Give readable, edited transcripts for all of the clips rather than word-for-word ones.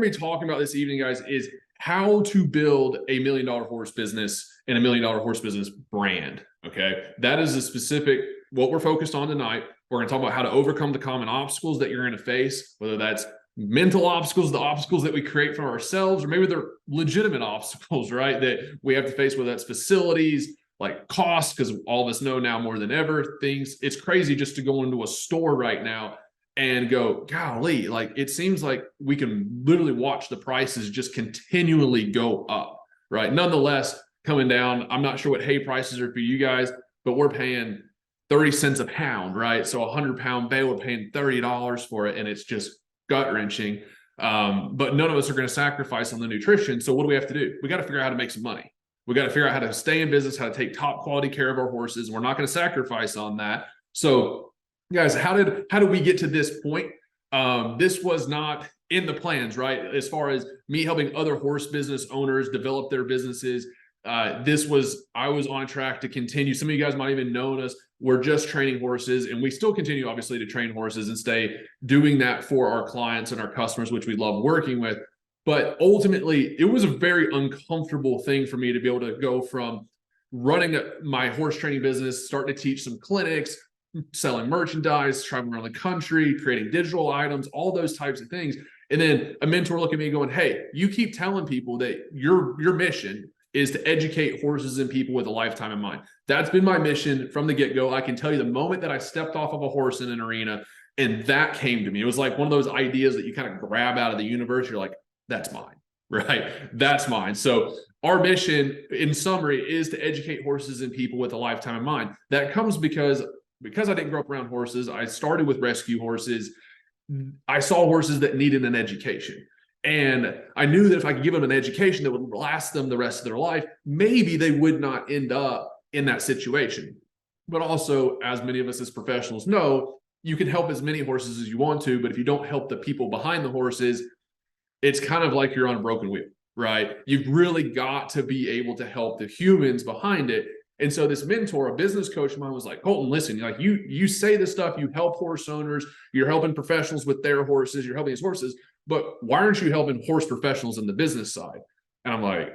we're going to be talking about this evening, guys, is how to build a $1 million horse business and a $1 million horse business brand. Okay. That is a specific, what we're focused on tonight. We're going to talk about how to overcome the common obstacles that you're going to face, whether that's mental obstacles, the obstacles that we create for ourselves, or maybe they're legitimate obstacles, right? That we have to face, whether that's facilities, like costs, because all of us know now more than ever, it's crazy just to go into a store right now and go, golly, like it seems like we can literally watch the prices just continually go up, right? Nonetheless, coming down, I'm not sure what hay prices are for you guys, but we're paying 30 cents a pound, right? So a 100-pound bale, we're paying $30 for it, and it's just gut-wrenching. But none of us are going to sacrifice on the nutrition. So what do we have to do? We got to figure out how to make some money. We got to figure out how to stay in business, how to take top quality care of our horses. And we're not going to sacrifice on that. So guys, how did we get to this point? This was not in the plans, right? As far as me helping other horse business owners develop their businesses, I was on track to continue. Some of you guys might even know us. We're just training horses, and we still continue, obviously, to train horses and stay doing that for our clients and our customers, which we love working with. But ultimately, it was a very uncomfortable thing for me to be able to go from running my horse training business, starting to teach some clinics, selling merchandise, traveling around the country, creating digital items, all those types of things. And then a mentor looking at me going, hey, you keep telling people that your mission is to educate horses and people with a lifetime in mind. That's been my mission from the get-go. I can tell you the moment that I stepped off of a horse in an arena and that came to me, it was like one of those ideas that you kind of grab out of the universe. You're like, that's mine, right? That's mine. So our mission, in summary, is to educate horses and people with a lifetime in mind. That comes because I didn't grow up around horses. I started with rescue horses. I saw horses that needed an education. And I knew that if I could give them an education that would last them the rest of their life, maybe they would not end up in that situation. But also, as many of us as professionals know, you can help as many horses as you want to, but if you don't help the people behind the horses, it's kind of like you're on a broken wheel, right? You've really got to be able to help the humans behind it. And so this mentor, a business coach of mine, was like, Colton, listen, like you say this stuff, you help horse owners, you're helping professionals with their horses, you're helping these horses, but why aren't you helping horse professionals in the business side? And I'm like,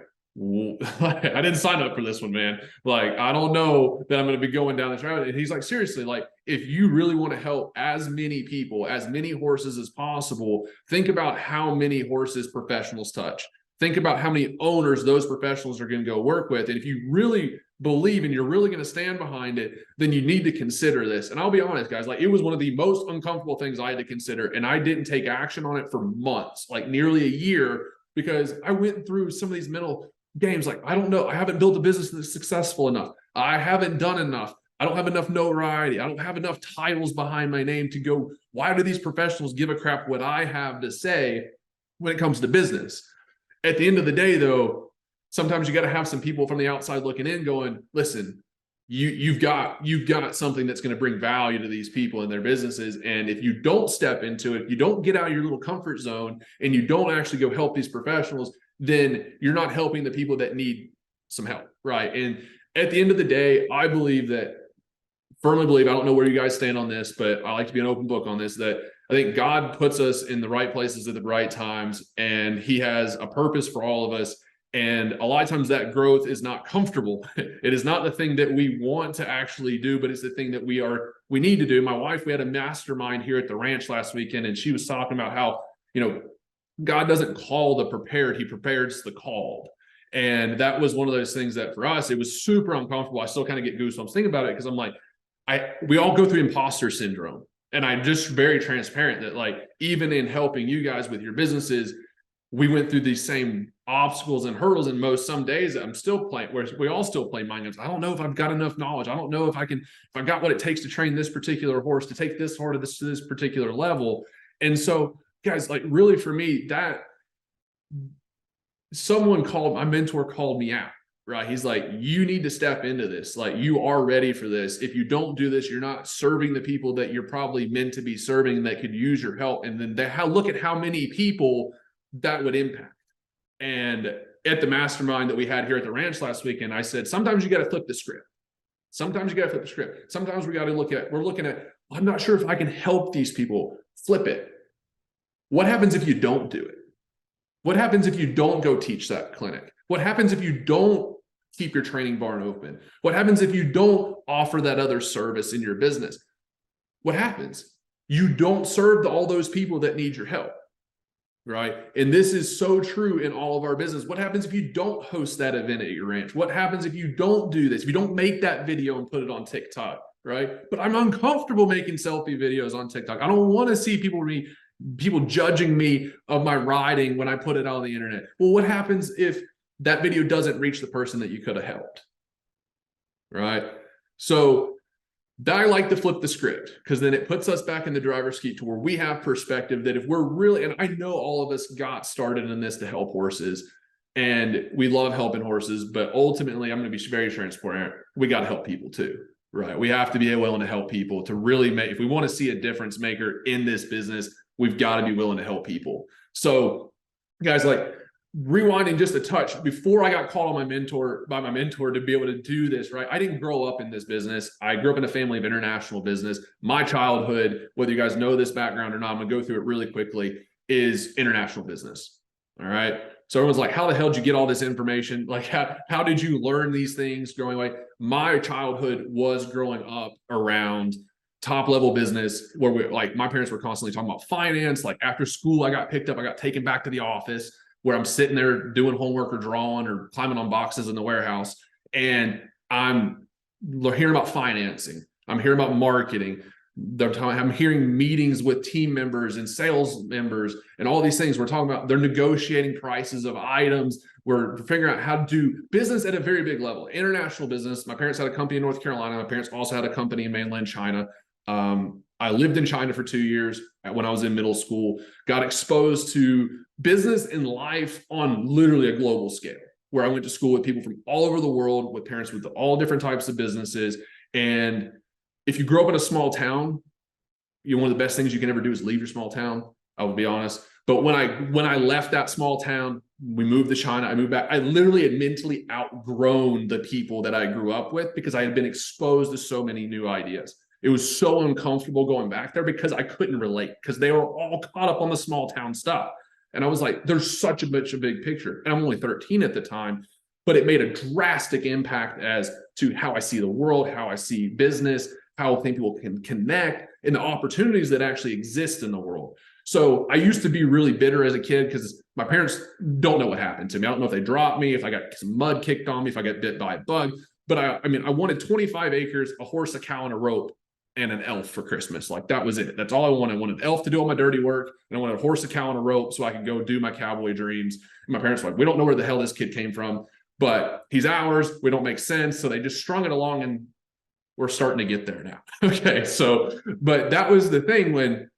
I didn't sign up for this one, man. Like, I don't know that I'm going to be going down this road. And he's like, seriously, like, if you really want to help as many people, as many horses as possible, think about how many horses professionals touch. Think about how many owners those professionals are going to go work with. And if you really believe and you're really going to stand behind it, then you need to consider this. And I'll be honest, guys, like it was one of the most uncomfortable things I had to consider. And I didn't take action on it for months, like nearly a year, because I went through some of these mental games. Like, I don't know. I haven't built a business that's successful enough. I haven't done enough. I don't have enough notoriety. I don't have enough titles behind my name to go, why do these professionals give a crap what I have to say when it comes to business? At the end of the day, though, sometimes you got to have some people from the outside looking in going, listen, you've got something that's going to bring value to these people and their businesses. And if you don't step into it, you don't get out of your little comfort zone and you don't actually go help these professionals, then you're not helping the people that need some help, right? And at the end of the day, I firmly believe, I don't know where you guys stand on this, but I like to be an open book on this, that I think God puts us in the right places at the right times, and he has a purpose for all of us. And a lot of times that growth is not comfortable. It is not the thing that we want to actually do, but it's the thing that we need to do. My wife, we had a mastermind here at the ranch last weekend, and she was talking about how, God doesn't call the prepared, he prepares the called. And that was one of those things that for us, it was super uncomfortable. I still kind of get goosebumps thinking about it, because I'm like, we all go through imposter syndrome. And I'm just very transparent that, like, even in helping you guys with your businesses, we went through these same obstacles and hurdles. And some days I'm still playing, where we all still play mind games. I don't know if I've got enough knowledge. I don't know if I've got what it takes to train this particular horse, to take this horse to this particular level. And so, guys, like, really for me, that my mentor called me out. Right. He's like, you need to step into this. Like, you are ready for this. If you don't do this, you're not serving the people that you're probably meant to be serving that could use your help. And then look at how many people that would impact. And at the mastermind that we had here at the ranch last weekend, I said, sometimes you got to flip the script. Sometimes we're looking at, I'm not sure if I can help these people. Flip it. What happens if you don't do it? What happens if you don't go teach that clinic? What happens if you don't keep your training barn open? What happens if you don't offer that other service in your business? What happens? You don't serve all those people that need your help, right? And this is so true in all of our business. What happens if you don't host that event at your ranch? What happens if you don't do this? If you don't make that video and put it on TikTok, right? But I'm uncomfortable making selfie videos on TikTok. I don't want to see people judging me of my riding when I put it on the internet. Well, what happens if that video doesn't reach the person that you could have helped, right? So I like to flip the script, because then it puts us back in the driver's seat to where we have perspective that if we're really, and I know all of us got started in this to help horses, and we love helping horses, but ultimately I'm going to be very transparent. We got to help people too, right? We have to be willing to help people to really make, if we want to see a difference maker in this business, we've got to be willing to help people. So guys, like, rewinding just a touch, before I got called on by my mentor to be able to do this, right? I didn't grow up in this business. I grew up in a family of international business. My childhood, whether you guys know this background or not, I'm gonna go through it really quickly, is international business. All right. So everyone's like, how the hell did you get all this information? Like, how did you learn these things growing up? My childhood was growing up around top level business, where my parents were constantly talking about finance. Like, after school, I got picked up, I got taken back to the office, where I'm sitting there doing homework or drawing or climbing on boxes in the warehouse. And I'm hearing about financing. I'm hearing about marketing. I'm hearing meetings with team members and sales members and all these things. We're talking about, they're negotiating prices of items. We're figuring out how to do business at a very big level, international business. My parents had a company in North Carolina. My parents also had a company in mainland China. I lived in China for 2 years when I was in middle school, got exposed to business and life on literally a global scale, where I went to school with people from all over the world, with parents with all different types of businesses. And if you grow up in a small town, one of the best things you can ever do is leave your small town. I will be honest. But when I left that small town, we moved to China, I moved back, I literally had mentally outgrown the people that I grew up with, because I had been exposed to so many new ideas. It was so uncomfortable going back there, because I couldn't relate, because they were all caught up on the small town stuff. And I was like, there's such a big picture. And I'm only 13 at the time, but it made a drastic impact as to how I see the world, how I see business, how I think people can connect, and the opportunities that actually exist in the world. So I used to be really bitter as a kid, because my parents don't know what happened to me. I don't know if they dropped me, if I got some mud kicked on me, if I got bit by a bug. But I wanted 25 acres, a horse, a cow, and a rope, and an elf for Christmas. Like, that was it. That's all I wanted. I wanted an elf to do all my dirty work, and I wanted a horse, a cow, and a rope so I could go do my cowboy dreams. And my parents were like, we don't know where the hell this kid came from, but he's ours. We don't make sense. So they just strung it along, and we're starting to get there now. Okay. So, but that was the thing when,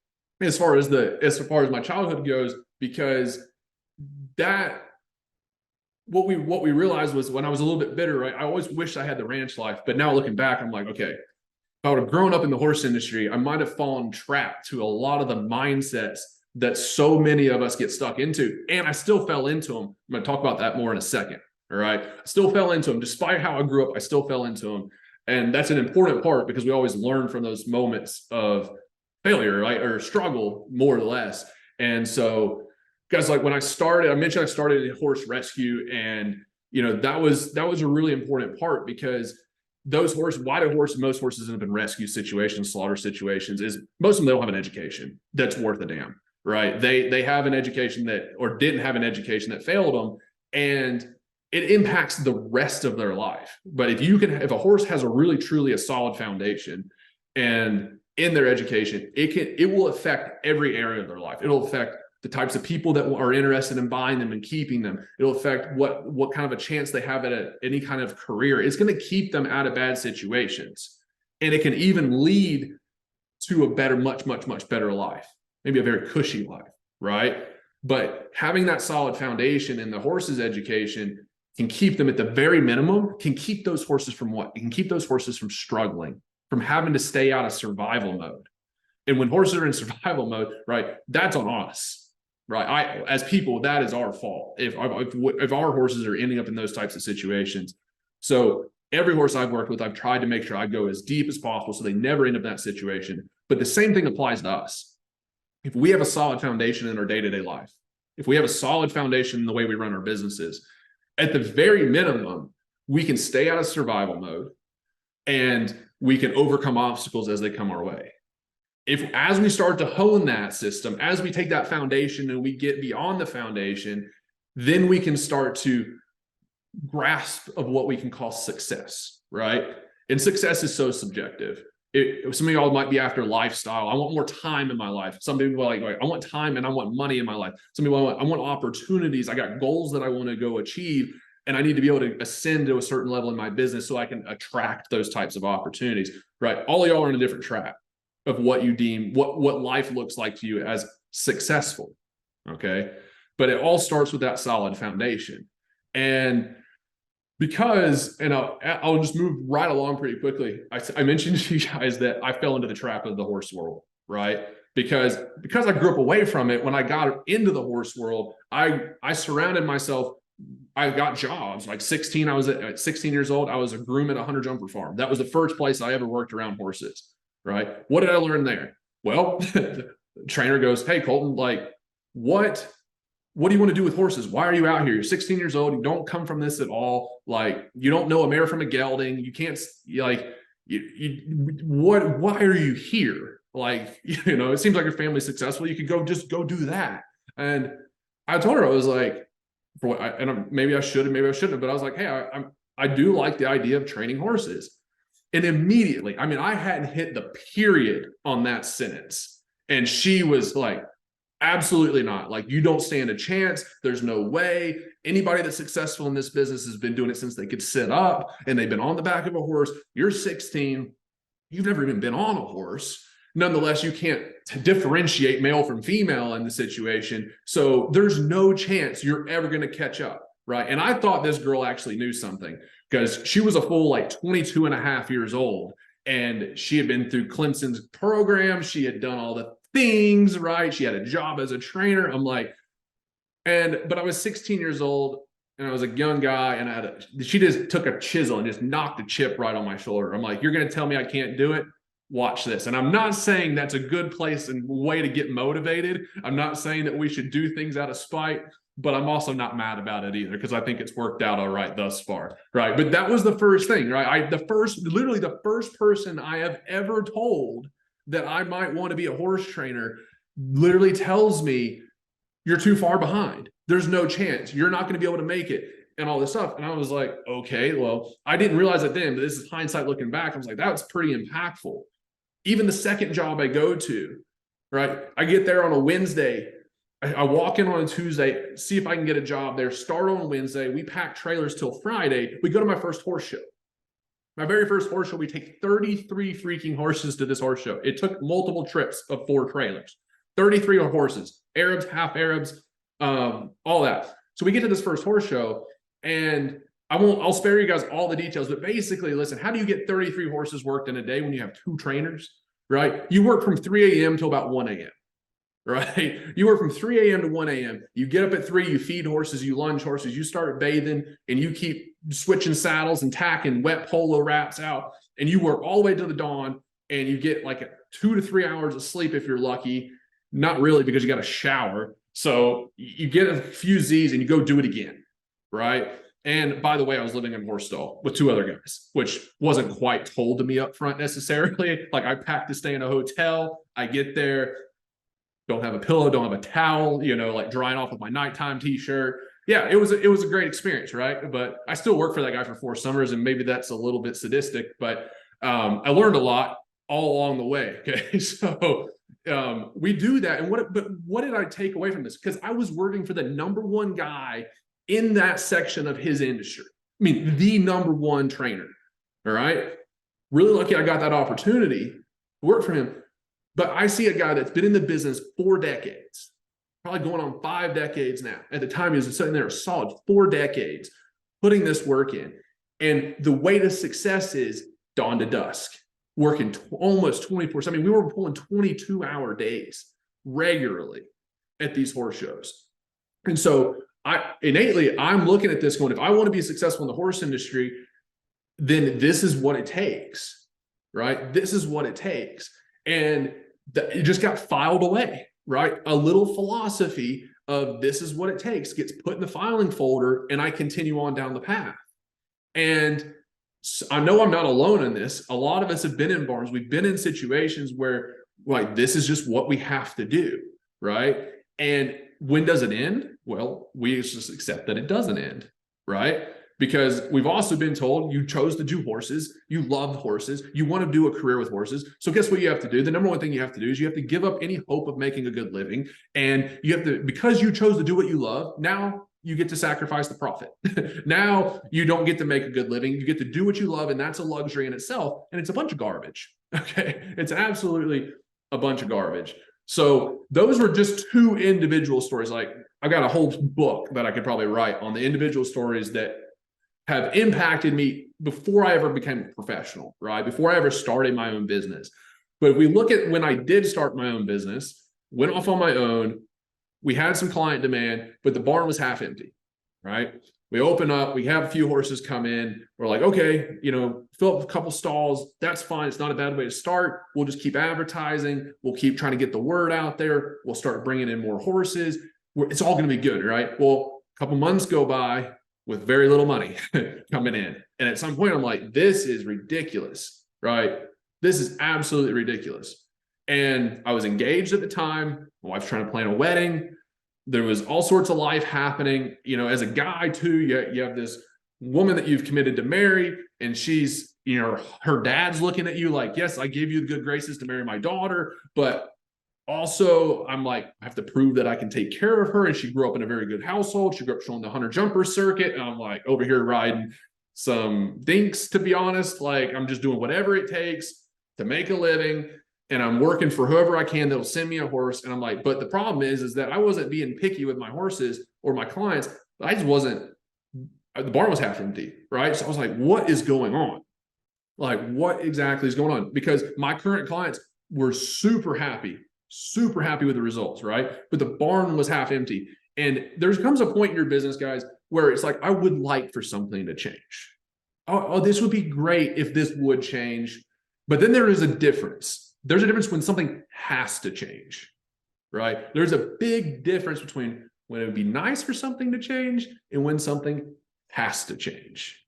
as far as my childhood goes, because what we realized was, when I was a little bit bitter, right? I always wished I had the ranch life, but now looking back, I'm like, okay, if I would have grown up in the horse industry, I might have fallen trapped to a lot of the mindsets that so many of us get stuck into. And I still fell into them. I'm going to talk about that more in a second. All right. I still fell into them. Despite how I grew up, I still fell into them. And that's an important part, because we always learn from those moments of failure, right? Or struggle, more or less. And so, guys, like, when I mentioned I started in horse rescue, and that was a really important part, because most horses end up in rescue situations, slaughter situations, is most of them, they don't have an education that's worth a damn, right? They have an education or didn't have an education that failed them, and it impacts the rest of their life. But if a horse has truly a solid foundation, and in their education, it will affect every area of their life. It'll affect the types of people that are interested in buying them and keeping them. It'll affect what kind of a chance they have at any kind of career. It's going to keep them out of bad situations. And it can even lead to a better, much, much, much better life, maybe a very cushy life, right? But having that solid foundation in the horse's education can keep them, at the very minimum, can keep those horses from what? It can keep those horses from struggling, from having to stay out of survival mode. And when horses are in survival mode, right, that's on us. Right. As people, that is our fault if our horses are ending up in those types of situations. So every horse I've worked with, I've tried to make sure I go as deep as possible so they never end up in that situation. But the same thing applies to us. If we have a solid foundation in our day-to-day life, if we have a solid foundation in the way we run our businesses, at the very minimum, we can stay out of survival mode and we can overcome obstacles as they come our way. As we start to hone that system, as we take that foundation and we get beyond the foundation, then we can start to grasp of what we can call success, right? And success is so subjective. Some of y'all might be after lifestyle. I want more time in my life. Some people are like, I want time and I want money in my life. Some people I want opportunities. I got goals that I want to go achieve, and I need to be able to ascend to a certain level in my business so I can attract those types of opportunities, right? All of y'all are in a different track of what you deem, what life looks like to you as successful, okay? But it all starts with that solid foundation. And because, and I'll just move right along pretty quickly. I mentioned to you guys that I fell into the trap of the horse world, right? Because I grew up away from it. When I got into the horse world, I surrounded myself. I got jobs. Like 16, I was at 16 years old. I was a groom at a hunter jumper farm. That was the first place I ever worked around horses, right? What did I learn there? Well, the trainer goes, "Hey, Colton, like what do you want to do with horses? Why are you out here? You're 16 years old. You don't come from this at all. Like, you don't know a mare from a gelding. You can't, like, why are you here? Like, it seems like your family's successful. You could just go do that." And I told her, I was like, maybe I should have, maybe I shouldn't have, but I was like, hey, I do like the idea of training horses. And immediately, I hadn't hit the period on that sentence. And she was like, absolutely not. Like, you don't stand a chance. There's no way. Anybody that's successful in this business has been doing it since they could sit up and they've been on the back of a horse. You're 16. You've never even been on a horse. Nonetheless, you can't differentiate male from female in the situation. So there's no chance you're ever going to catch up, right? And I thought this girl actually knew something, because she was a full like 22 and a half years old. And she had been through Clemson's program. She had done all the things, right? She had a job as a trainer. I'm like, but I was 16 years old and I was a young guy, and she just took a chisel and just knocked a chip right on my shoulder. I'm like, you're going to tell me I can't do it? Watch this. And I'm not saying that's a good place and way to get motivated. I'm not saying that we should do things out of spite, but I'm also not mad about it either, because I think it's worked out all right thus far, right? But that was the first thing, right? Literally the first person I have ever told that I might want to be a horse trainer literally tells me, you're too far behind. There's no chance. You're not going to be able to make it, and all this stuff. And I was like, okay, well, I didn't realize it then, but this is hindsight looking back. I was like, that was pretty impactful. Even the second job I go to, right? I get there on a Wednesday. I walk in on a Tuesday, see if I can get a job there, start on Wednesday. We pack trailers till Friday. We go to my first horse show. My very first horse show, we take 33 freaking horses to this horse show. It took multiple trips of 4 trailers, 33 horses, Arabs, half Arabs, all that. So we get to this first horse show, and I'll spare you guys all the details, but basically, listen, how do you get 33 horses worked in a day when you have 2 trainers, right? You work from 3 a.m. till about 1 a.m., right? You work from 3 a.m. to 1 a.m. You get up at 3, you feed horses, you lunge horses, you start bathing, and you keep switching saddles and tacking wet polo wraps out, and you work all the way to the dawn, and you get like 2 to 3 hours of sleep if you're lucky. Not really, because you got to shower. So you get a few Z's and you go do it again, right? And by the way, I was living in a horse stall with 2 other guys, which wasn't quite told to me up front necessarily. Like, I packed to stay in a hotel. I get there, don't have a pillow, don't have a towel, like drying off with my nighttime t-shirt. Yeah, it was a great experience, right? But I still worked for that guy for 4 summers, and maybe that's a little bit sadistic, but I learned a lot all along the way. Okay, so we do that. And what did I take away from this? Because I was working for the #1 guy in that section of his industry. I mean, the #1 trainer. All right. Really lucky I got that opportunity to work for him. But I see a guy that's been in the business 4 decades, probably going on 5 decades now. At the time, he was sitting there a solid 4 decades, putting this work in. And the way to success is dawn to dusk, working almost 24/7. I mean, we were pulling 22-hour days regularly at these horse shows. And so I'm looking at this going, if I want to be successful in the horse industry, then this is what it takes, right? This is what it takes. And it just got filed away, right? A little philosophy of this is what it takes gets put in the filing folder, and I continue on down the path. And I know I'm not alone in this. A lot of us have been in barns. We've been in situations where like, this is just what we have to do, right? And when does it end? Well, we just accept that it doesn't end, right? Because we've also been told you chose to do horses, you love horses, you want to do a career with horses. So guess what you have to do? The number one thing you have to do is you have to give up any hope of making a good living. And you have to, because you chose to do what you love, now you get to sacrifice the profit. Now you don't get to make a good living. You get to do what you love, and that's a luxury in itself. And it's a bunch of garbage. Okay. It's absolutely a bunch of garbage. So those were just two individual stories. Like, I got a whole book that I could probably write on the individual stories that have impacted me before I ever became a professional, right? Before I ever started my own business. But if we look at when I did start my own business, went off on my own, we had some client demand, but the barn was half empty, right? We open up, we have a few horses come in. We're like, okay, you know, fill up a couple stalls. That's fine. It's not a bad way to start. We'll just keep advertising. We'll keep trying to get the word out there. We'll start bringing in more horses. It's all going to be good, right? Well, a couple months go by with very little money coming in. And at some point, I'm like, this is ridiculous, right? This is absolutely ridiculous. And I was engaged at the time. My wife's trying to plan a wedding. There was all sorts of life happening. You know, as a guy too, you have this woman that you've committed to marry, and she's, you know, her dad's looking at you like, yes, I gave you the good graces to marry my daughter, but also I'm like, I have to prove that I can take care of her. And she grew up in a very good household. She grew up showing the hunter jumper circuit. And I'm like over here riding some dinks, to be honest. Like, I'm just doing whatever it takes to make a living. And I'm working for whoever I can that'll send me a horse. And I'm like, but the problem is that I wasn't being picky with my horses or my clients. I just wasn't, the barn was half empty, right? So I was like, what is going on? Like, what exactly is going on? Because my current clients were super happy with the results, right? But the barn was half empty. And there comes a point in your business, guys, where it's like, I would like for something to change. Oh, this would be great if this would change. But then there is a difference. There's a difference when something has to change, right? There's a big difference between when it would be nice for something to change and when something has to change.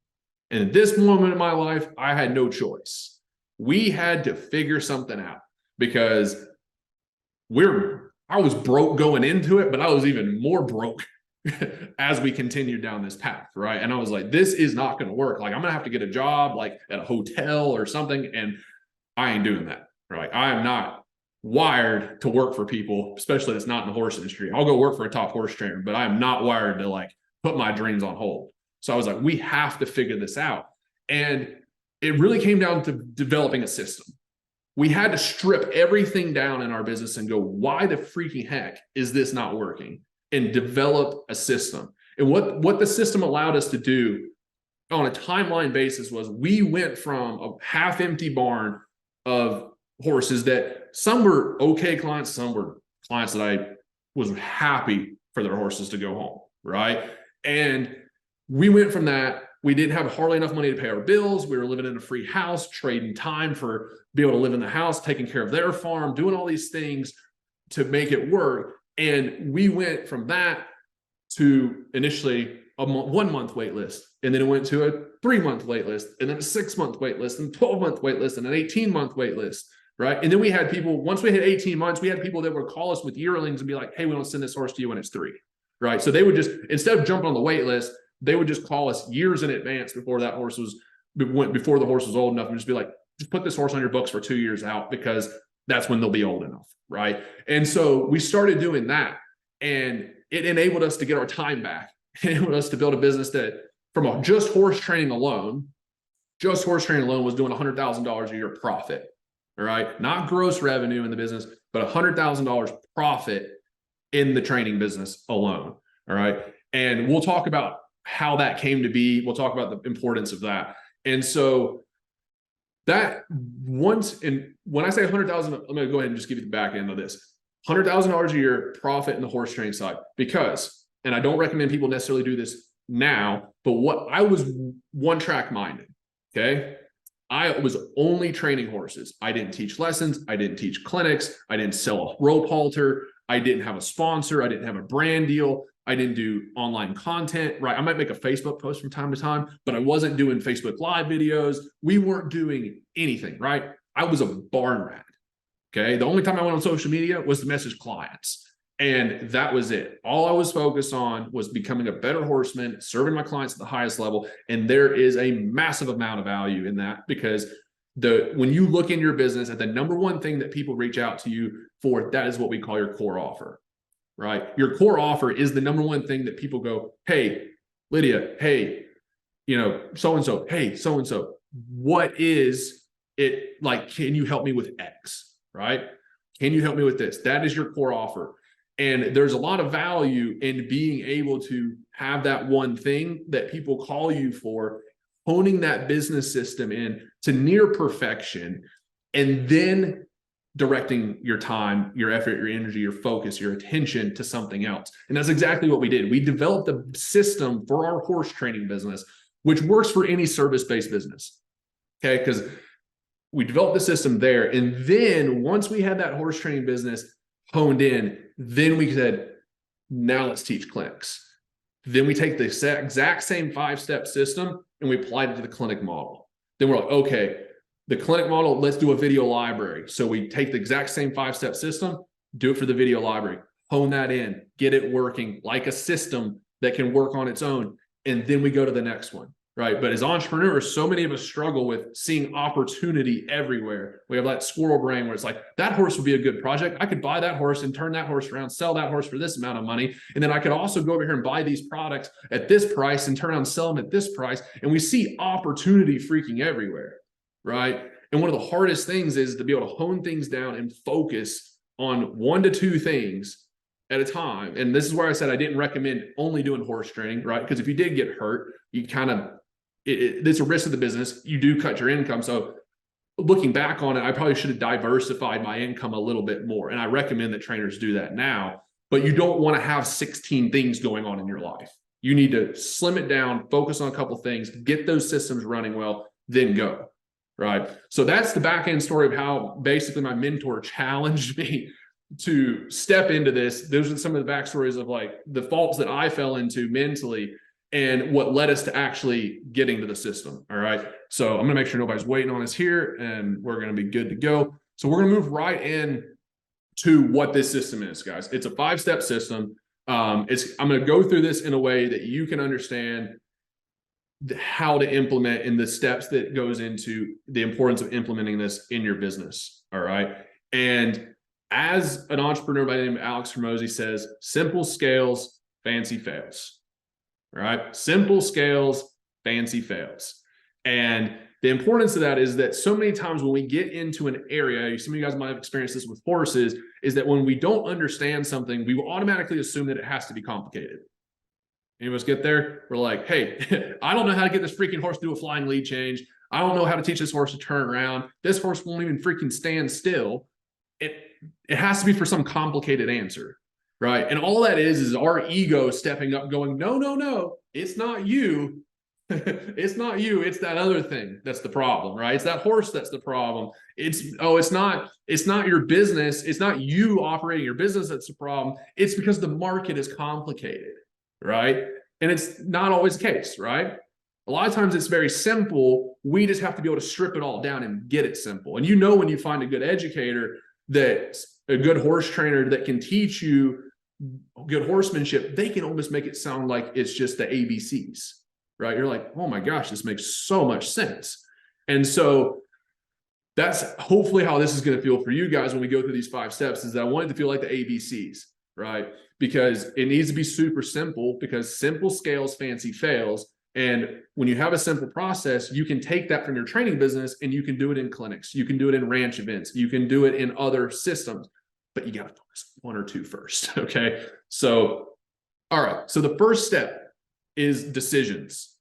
And at this moment in my life, I had no choice. We had to figure something out because I was broke going into it, but I was even more broke as we continued down this path, right? And I was like, this is not going to work. Like, I'm going to have to get a job like at a hotel or something. And I ain't doing that. Right. I am not wired to work for people, especially that's not in the horse industry. I'll go work for a top horse trainer, but I am not wired to like put my dreams on hold. So I was like, we have to figure this out. And it really came down to developing a system. We had to strip everything down in our business and go, why the freaking heck is this not working? And develop a system. And what the system allowed us to do on a timeline basis was we went from a half empty barn of horses that some were okay clients, some were clients that I was happy for their horses to go home, right? And we went from that. We didn't have hardly enough money to pay our bills. We were living in a free house, trading time for be able to live in the house, taking care of their farm, doing all these things to make it work. And we went from that to initially a 1 month wait list. And then it went to a 3 month wait list, and then a 6 month wait list, and 12 month wait list, and an 18-month wait list. Right. And then we had people, once we hit 18 months, we had people that would call us with yearlings and be like, hey, we don't send this horse to you when it's 3. Right. So they would just, instead of jumping on the wait list, they would just call us years in advance before the horse was old enough, and just be like, just put this horse on your books for 2 years out because that's when they'll be old enough. Right. And so we started doing that, and it enabled us to get our time back. It enabled us to build a business that from just horse training alone was doing $100,000 a year profit. All right. Not gross revenue in the business, but $100,000 profit in the training business alone. All right. And we'll talk about how that came to be. We'll talk about the importance of that. And so that once, and when I say 100,000, I'm going to go ahead and just give you the back end of this. $100,000 a year profit in the horse training side, because, and I don't recommend people necessarily do this now, but what I was one track minded. Okay. I was only training horses. I didn't teach lessons. I didn't teach clinics. I didn't sell a rope halter. I didn't have a sponsor. I didn't have a brand deal. I didn't do online content, right? I might make a Facebook post from time to time, but I wasn't doing Facebook Live videos. We weren't doing anything, right? I was a barn rat. Okay. The only time I went on social media was to message clients. And that was it. All I was focused on was becoming a better horseman, serving my clients at the highest level. And there is a massive amount of value in that, because when you look in your business at the number one thing that people reach out to you for, that is what we call your core offer, right? Your core offer is the number one thing that people go, hey, Lydia, hey, so-and-so, hey, so-and-so, what is it like? Can you help me with X, right? Can you help me with this? That is your core offer. And there's a lot of value in being able to have that one thing that people call you for, honing that business system in to near perfection, and then directing your time, your effort, your energy, your focus, your attention to something else. And that's exactly what we did. We developed a system for our horse training business, which works for any service-based business. Okay, because we developed the system there. And then once we had that horse training business honed in, then we said, now let's teach clinics. Then we take the exact same 5-step system and we applied it to the clinic model. Then we're like, okay, the clinic model, let's do a video library. So we take the exact same 5-step system, do it for the video library, hone that in, get it working like a system that can work on its own. And then we go to the next one, right? But as entrepreneurs, so many of us struggle with seeing opportunity everywhere. We have that squirrel brain where it's like, that horse would be a good project. I could buy that horse and turn that horse around, sell that horse for this amount of money. And then I could also go over here and buy these products at this price and turn around and sell them at this price. And we see opportunity freaking everywhere, right? And one of the hardest things is to be able to hone things down and focus on 1 to 2 things at a time. And this is where I said I didn't recommend only doing horse training, right? Because if you did get hurt, you kind of, it's a risk of the business. You do cut your income. So looking back on it, I probably should have diversified my income a little bit more. And I recommend that trainers do that now, but you don't want to have 16 things going on in your life. You need to slim it down, focus on a couple of things, get those systems running well, then go, right? So that's the back end story of how basically my mentor challenged me to step into this. Those are some of the backstories of like the faults that I fell into mentally and what led us to actually getting to the system. All right. So I'm going to make sure nobody's waiting on us here and we're going to be good to go. So we're going to move right in to what this system is, guys. It's a 5-step system. I'm going to go through this in a way that you can understand how to implement and the steps that goes into the importance of implementing this in your business. All right. And as an entrepreneur by the name of Alex Hormozi says, simple scales, fancy fails. All right. Simple scales, fancy fails. And the importance of that is that so many times when we get into an area, some of you guys might have experienced this with horses, is that when we don't understand something, we will automatically assume that it has to be complicated. Any of us get there? We're like, hey, I don't know how to get this freaking horse to do a flying lead change. I don't know how to teach this horse to turn around. This horse won't even freaking stand still. It has to be for some complicated answer. Right. And all that is our ego stepping up going, no, it's not you. It's not you. It's that other thing. That's the problem, right? It's that horse. That's the problem. It's not your business. It's not you operating your business. That's the problem. It's because the market is complicated, right? And it's not always the case, right? A lot of times it's very simple. We just have to be able to strip it all down and get it simple. And when you find a good educator, that's a good horse trainer that can teach you good horsemanship, they can almost make it sound like it's just the ABCs, right? You're like, oh my gosh, this makes so much sense. And so that's hopefully how this is going to feel for you guys when we go through these 5 steps, is that I want it to feel like the ABCs, right? Because it needs to be super simple, because simple scales, fancy fails. And when you have a simple process, you can take that from your training business and you can do it in clinics. You can do it in ranch events. You can do it in other systems. But you got to focus 1 or 2 first. Okay. So, all right. So the first step is decisions.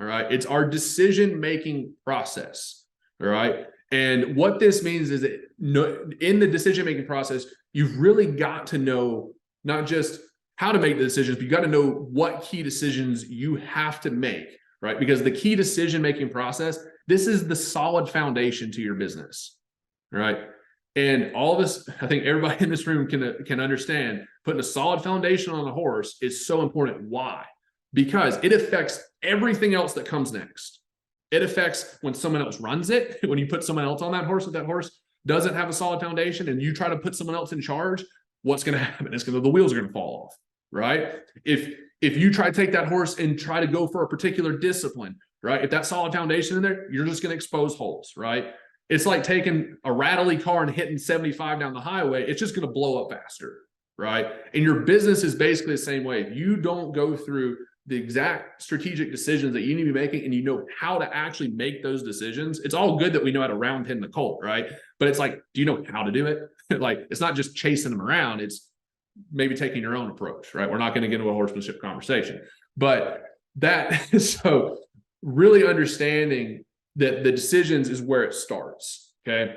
All right. It's our decision-making process. All right. And what this means is that in the decision-making process, you've really got to know not just how to make the decisions, but you got to know what key decisions you have to make, right? Because the key decision-making process, this is the solid foundation to your business. All right. And all of us, I think everybody in this room can understand, putting a solid foundation on a horse is so important. Why? Because it affects everything else that comes next. It affects when someone else runs it. When you put someone else on that horse, if that horse doesn't have a solid foundation and you try to put someone else in charge, what's going to happen? It's the wheels are going to fall off, right? If you try to take that horse and try to go for a particular discipline, right? If that solid foundation in there, you're just going to expose holes, right? It's like taking a rattly car and hitting 75 down the highway. It's just going to blow up faster, right? And your business is basically the same way. If you don't go through the exact strategic decisions that you need to be making and you know how to actually make those decisions, it's all good that we know how to round pin the colt, right? But it's like, do you know how to do it? Like, it's not just chasing them around. It's maybe taking your own approach, right? We're not going to get into a horsemanship conversation, but so really understanding that the decisions is where it starts, okay?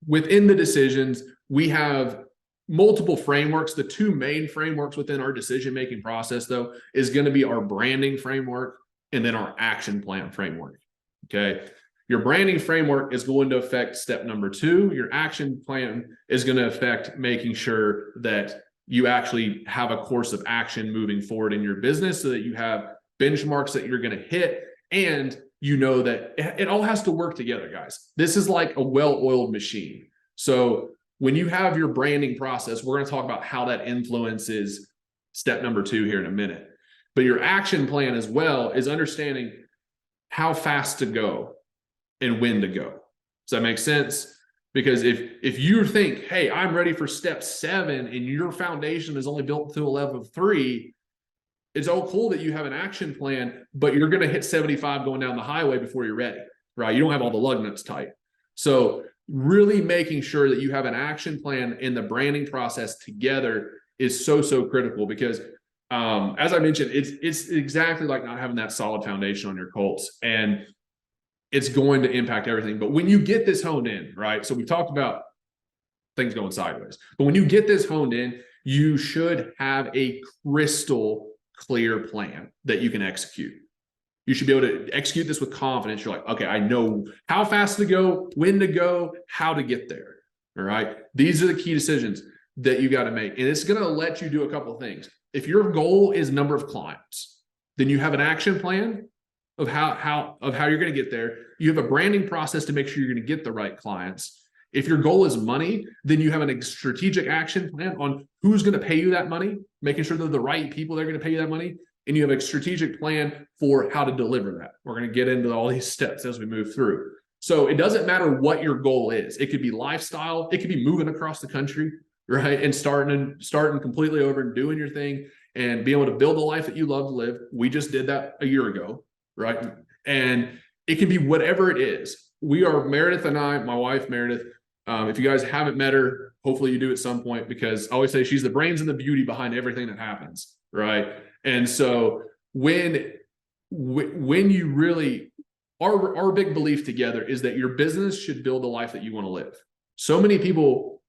Within the decisions, we have multiple frameworks. The two main frameworks within our decision-making process, though, is going to be our branding framework and then our action plan framework, okay? Your branding framework is going to affect step number 2. Your action plan is going to affect making sure that you actually have a course of action moving forward in your business so that you have benchmarks that you're going to hit, and you know that it all has to work together, guys. This is like a well-oiled machine. So when you have your branding process, we're going to talk about how that influences step number 2 here in a minute. But your action plan as well is understanding how fast to go and when to go. Does that make sense? Because if you think, hey, I'm ready for step 7 and your foundation is only built to a level of 3, it's all cool that you have an action plan, but you're going to hit 75 going down the highway before you're ready, right? You don't have all the lug nuts tight. So really making sure that you have an action plan in the branding process together is so critical, because as I mentioned, it's exactly like not having that solid foundation on your colts, and it's going to impact everything. But when you get this honed in, right? So we talked about things going sideways, but when you get this honed in, you should have a crystal clear plan that you can execute. You should be able to execute this with confidence. You're like, okay, I know how fast to go, when to go, how to get there. All right. These are the key decisions that you got to make. And it's going to let you do a couple of things. If your goal is number of clients, then you have an action plan of how you're going to get there. You have a branding process to make sure you're going to get the right clients. If your goal is money, then you have a strategic action plan on who's going to pay you that money, making sure they're the right people that are going to pay you that money. And you have a strategic plan for how to deliver that. We're going to get into all these steps as we move through. So it doesn't matter what your goal is. It could be lifestyle. It could be moving across the country, right? And starting completely over and doing your thing and being able to build the life that you love to live. We just did that a year ago, right? And it can be whatever it is. We are, Meredith and I, my wife, Meredith, if you guys haven't met her, hopefully you do at some point, because I always say she's the brains and the beauty behind everything that happens, right? And so when you really, our big belief together is that your business should build the life that you want to live. So many people,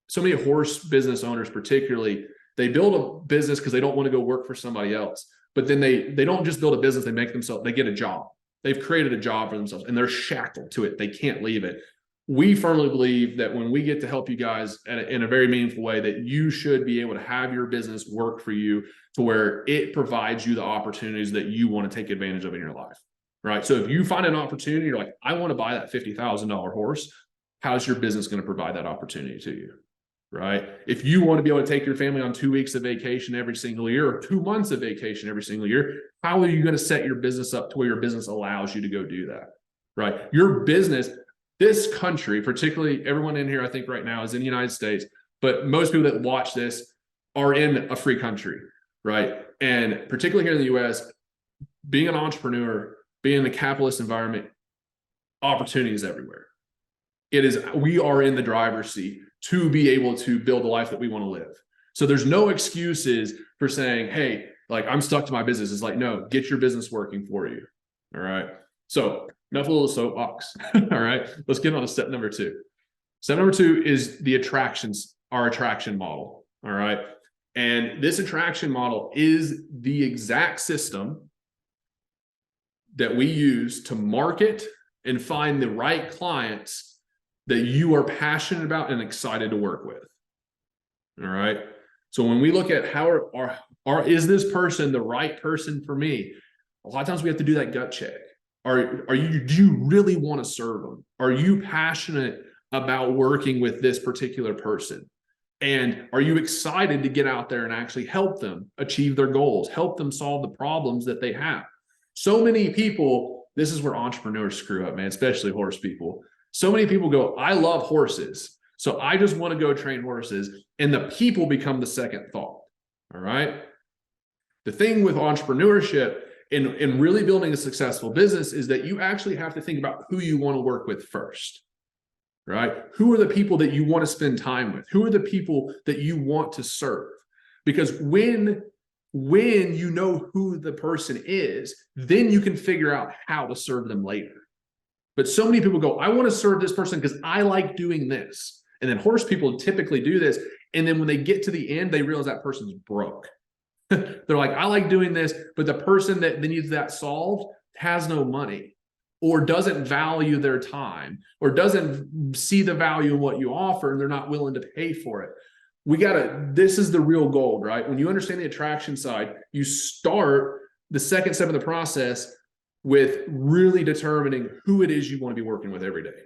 so many horse business owners particularly, they build a business because they don't want to go work for somebody else. But then they don't just build a business, they get a job. They've created a job for themselves and they're shackled to it. They can't leave it. We firmly believe that when we get to help you guys in a very meaningful way, that you should be able to have your business work for you to where it provides you the opportunities that you want to take advantage of in your life, right? So if you find an opportunity, you're like, I want to buy that $50,000 horse. How's your business going to provide that opportunity to you, right? If you want to be able to take your family on 2 weeks of vacation every single year or 2 months of vacation every single year, how are you going to set your business up to where your business allows you to go do that, right? Your business, this country, particularly everyone in here, I think right now is in the United States, but most people that watch this are in a free country, right? And particularly here in the US, being an entrepreneur, being in a capitalist environment, opportunities everywhere. We are in the driver's seat to be able to build the life that we want to live. So there's no excuses for saying, hey, like I'm stuck to my business. It's like, no, get your business working for you. All right. So enough of a little soapbox. All right. Let's get on to step number 2. Step number 2 is our attraction model. All right. And this attraction model is the exact system that we use to market and find the right clients that you are passionate about and excited to work with. All right. So when we look at is this person the right person for me? A lot of times we have to do that gut check. Do you really want to serve them? Are you passionate about working with this particular person? And are you excited to get out there and actually help them achieve their goals, help them solve the problems that they have? So many people, this is where entrepreneurs screw up, man, especially horse people. So many people go, I love horses, so I just want to go train horses. And the people become the second thought. All right. The thing with entrepreneurship and really building a successful business is that you actually have to think about who you want to work with first. Right? Who are the people that you want to spend time with? Who are the people that you want to serve? Because when you know who the person is, then you can figure out how to serve them later. But so many people go, I want to serve this person because I like doing this. And then horse people typically do this. And then when they get to the end, they realize that person's broke. They're like, I like doing this, but the person that needs that solved has no money, or doesn't value their time, or doesn't see the value in what you offer, and they're not willing to pay for it. This is the real gold, right? When you understand the attraction side, you start the second step of the process with really determining who it is you want to be working with every day.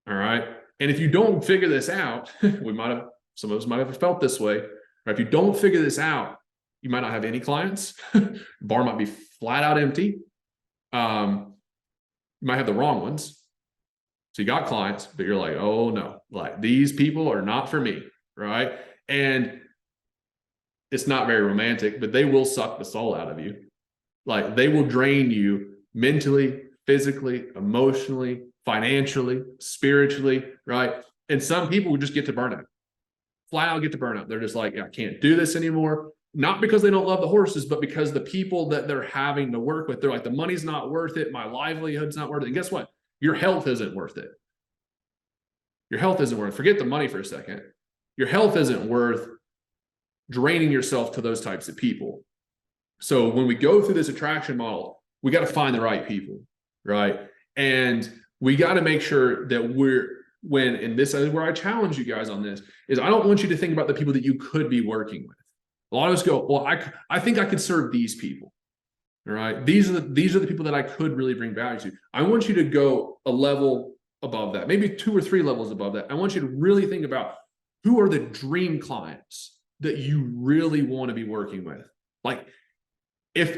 All right. And if you don't figure this out, some of us might have felt this way. Or if you don't figure this out, you might not have any clients. Bar might be flat out empty. You might have the wrong ones. So you got clients, but you're like, oh no, like these people are not for me, right? And it's not very romantic, but they will suck the soul out of you. Like they will drain you mentally, physically, emotionally, financially, spiritually, right? And some people would just get to burnout. Flat out get to burnout. They're just like, I can't do this anymore. Not because they don't love the horses, but because the people that they're having to work with, they're like, the money's not worth it. My livelihood's not worth it. And guess what? Your health isn't worth it. Your health isn't worth it. Forget the money for a second. Your health isn't worth draining yourself to those types of people. So when we go through this attraction model, we got to find the right people, right? And we got to make sure that and this is where I challenge you guys on this, is I don't want you to think about the people that you could be working with. A lot of us go, well, I think I could serve these people. All right. These are the people that I could really bring value to. I want you to go a level above that, maybe 2 or 3 levels above that. I want you to really think about who are the dream clients that you really want to be working with. Like if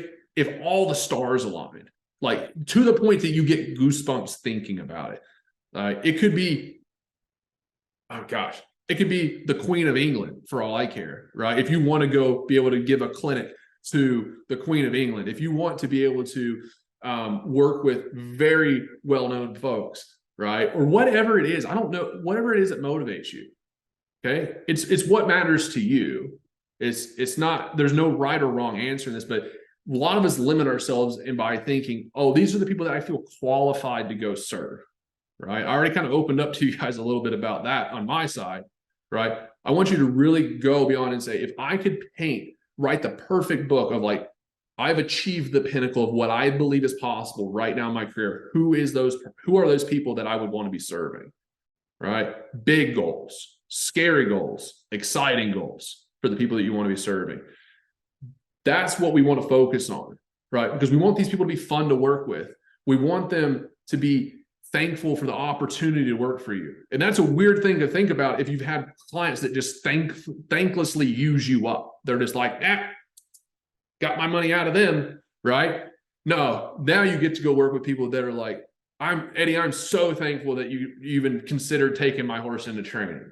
all the stars aligned, like to the point that you get goosebumps thinking about it. It could be, oh gosh, it could be the Queen of England for all I care, right? If you want to go be able to give a clinic to the Queen of England, if you want to be able to work with very well-known folks, right? Or whatever it is, I don't know, whatever it is that motivates you. Okay. It's what matters to you. It's not, there's no right or wrong answer in this, but a lot of us limit ourselves in by thinking, oh, these are the people that I feel qualified to go serve. Right. I already kind of opened up to you guys a little bit about that on my side, right? I want you to really go beyond and say, if I could write the perfect book of like, I've achieved the pinnacle of what I believe is possible right now in my career. Who are those people that I would want to be serving? Right? Big goals, scary goals, exciting goals for the people that you want to be serving. That's what we want to focus on, right? Because we want these people to be fun to work with. We want them to be thankful for the opportunity to work for you. And that's a weird thing to think about if you've had clients that just thanklessly use you up. They're just like, got my money out of them, right? No, now you get to go work with people that are like, Eddie, I'm so thankful that you even considered taking my horse into training.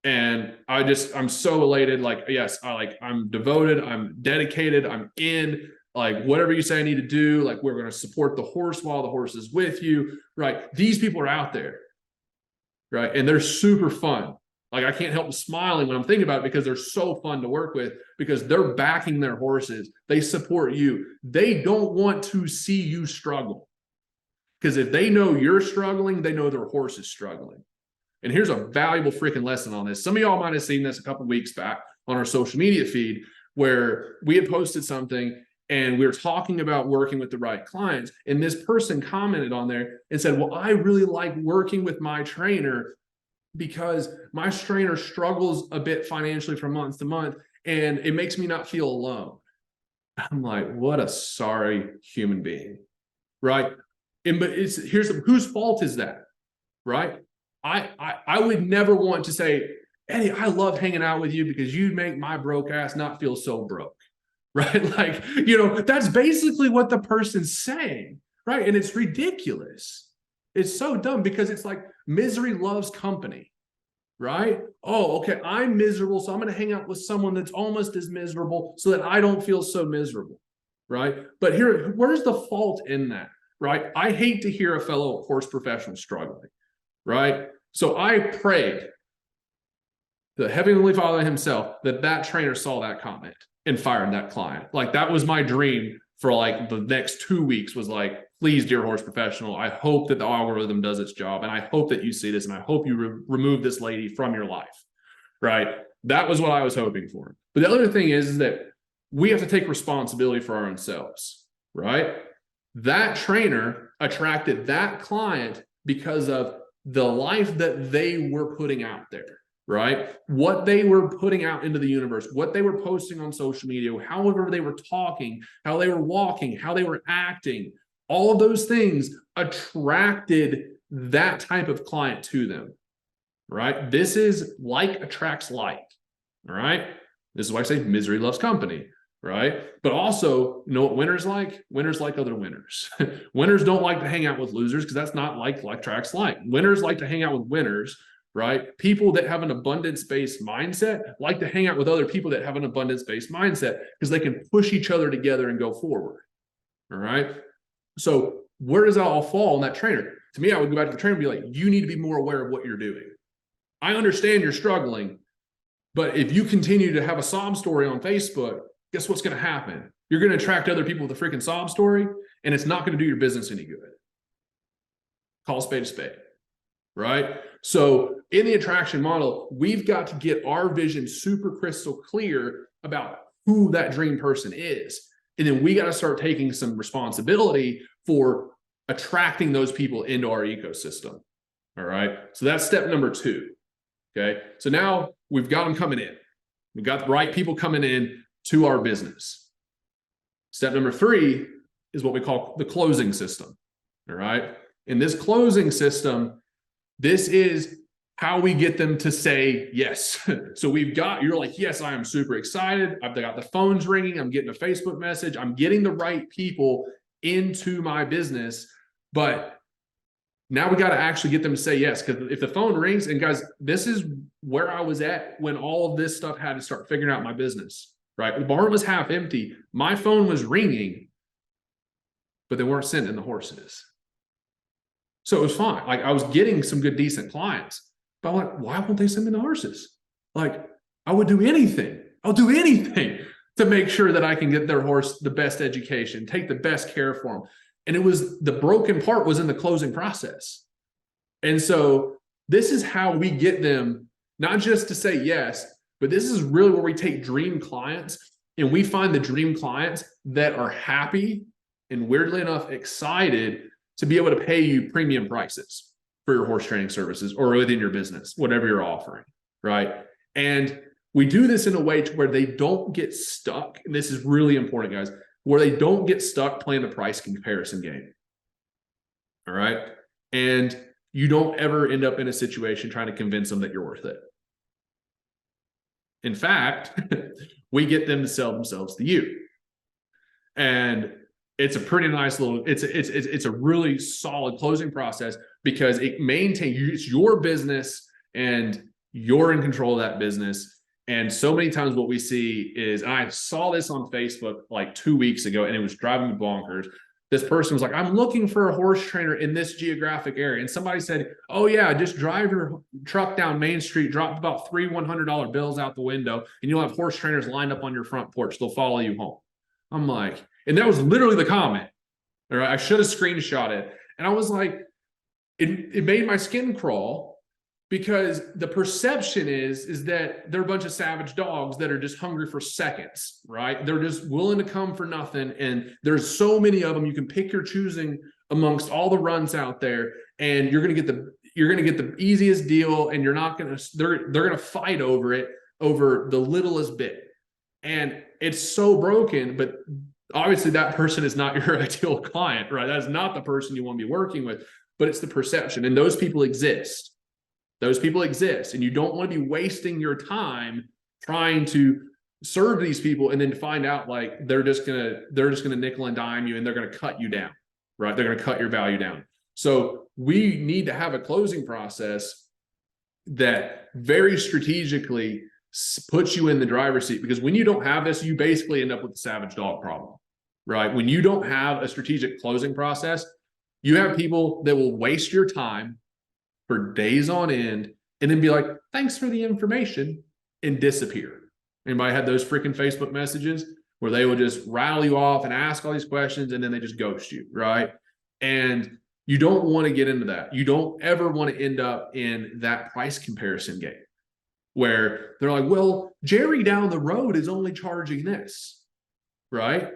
And I'm so elated. Like, yes, I'm devoted, I'm dedicated, I'm in. Like, whatever you say I need to do, like, we're going to support the horse while the horse is with you, right? These people are out there, right? And they're super fun. Like, I can't help smiling when I'm thinking about it because they're so fun to work with, because they're backing their horses. They support you. They don't want to see you struggle, because if they know you're struggling, they know their horse is struggling. And here's a valuable freaking lesson on this. Some of y'all might have seen this a couple of weeks back on our social media feed, where we had posted something, and we were talking about working with the right clients. And this person commented on there and said, well, I really like working with my trainer because my trainer struggles a bit financially from month to month, and it makes me not feel alone. I'm like, what a sorry human being, right? And but whose fault is that, right? I would never want to say, Eddie, I love hanging out with you because you make my broke ass not feel so broke, right? Like, that's basically what the person's saying, right? And it's ridiculous. It's so dumb because it's like misery loves company, right? Oh, okay, I'm miserable, so I'm going to hang out with someone that's almost as miserable so that I don't feel so miserable, right? But where's the fault in that, right? I hate to hear a fellow horse professional struggling, right? So I prayed the Heavenly Father himself that trainer saw that comment and fired that client. Like, that was my dream for like the next 2 weeks, was like, please, dear horse professional, I hope that the algorithm does its job, and I hope that you see this, and I hope you remove this lady from your life, right? That was what I was hoping for. But the other thing is that we have to take responsibility for our own selves, right? That trainer attracted that client because of the life that they were putting out there, right? What they were putting out into the universe, what they were posting on social media, however they were talking, how they were walking, how they were acting, all of those things attracted that type of client to them, right? This is like attracts like, all right? This is why I say misery loves company, right? But also, you know what winners like? Winners like other winners. Winners don't like to hang out with losers because that's not like attracts like. Winners like to hang out with winners, right? People that have an abundance-based mindset like to hang out with other people that have an abundance-based mindset because they can push each other together and go forward, all right? So where does that all fall on that trainer? To me, I would go back to the trainer and be like, you need to be more aware of what you're doing. I understand you're struggling, but if you continue to have a sob story on Facebook, guess what's going to happen? You're going to attract other people with a freaking sob story, and it's not going to do your business any good. Call a spade, right? So in the attraction model, we've got to get our vision super crystal clear about who that dream person is. And then we got to start taking some responsibility for attracting those people into our ecosystem. All right. So that's step number 2. Okay. So now we've got them coming in. We've got the right people coming in to our business. Step number 3 is what we call the closing system. All right. In this closing system, this is how we get them to say yes. So you're like, yes, I am super excited. I've got the phones ringing. I'm getting a Facebook message. I'm getting the right people into my business. But now we got to actually get them to say yes. Because if the phone rings, and guys, this is where I was at when all of this stuff had to start figuring out my business, right? The barn was half empty. My phone was ringing, but they weren't sending the horses. So it was fine. Like, I was getting some good, decent clients. But I'm like, why won't they send me the horses? Like, I would do anything. I'll do anything to make sure that I can get their horse the best education, take the best care for them. And the broken part was in the closing process. And so this is how we get them, not just to say yes, but this is really where we take dream clients and we find the dream clients that are happy and, weirdly enough, excited to be able to pay you premium prices for your horse training services or within your business, whatever you're offering, right? And we do this in a way to where they don't get stuck. And this is really important, guys, where they don't get stuck playing the price comparison game. All right. And you don't ever end up in a situation trying to convince them that you're worth it. In fact, we get them to sell themselves to you. And it's a pretty nice it's a really solid closing process because it maintains, it's your business and you're in control of that business. And so many times what we see is, and I saw this on Facebook like 2 weeks ago, and it was driving me bonkers. This person was like, I'm looking for a horse trainer in this geographic area. And somebody said, oh yeah, just drive your truck down Main Street, drop about 3 $100 bills out the window, and you'll have horse trainers lined up on your front porch. They'll follow you home. I'm like, and that was literally the comment. All right, I should have screenshot it. And I was like, it made my skin crawl Because the perception is that they're a bunch of savage dogs that are just hungry for seconds, right? They're just willing to come for nothing. And there's so many of them, you can pick your choosing amongst all the runs out there, and you're gonna get the easiest deal, and they're gonna fight over it, over the littlest bit. And it's so broken, but obviously that person is not your ideal client, right? That is not the person you want to be working with, but it's the perception. And those people exist. Those people exist, and you don't want to be wasting your time trying to serve these people and then find out like they're just gonna nickel and dime you, and they're gonna cut you down, right? They're gonna cut your value down. So we need to have a closing process that very strategically puts you in the driver's seat, because when you don't have this, you basically end up with the savage dog problem, right? When you don't have a strategic closing process, you have people that will waste your time for days on end and then be like, thanks for the information, and disappear. Anybody had those freaking Facebook messages where they would just rattle you off and ask all these questions and then they just ghost you, right? And you don't want to get into that. You don't ever want to end up in that price comparison game where they're like, well, Jerry down the road is only charging this, right?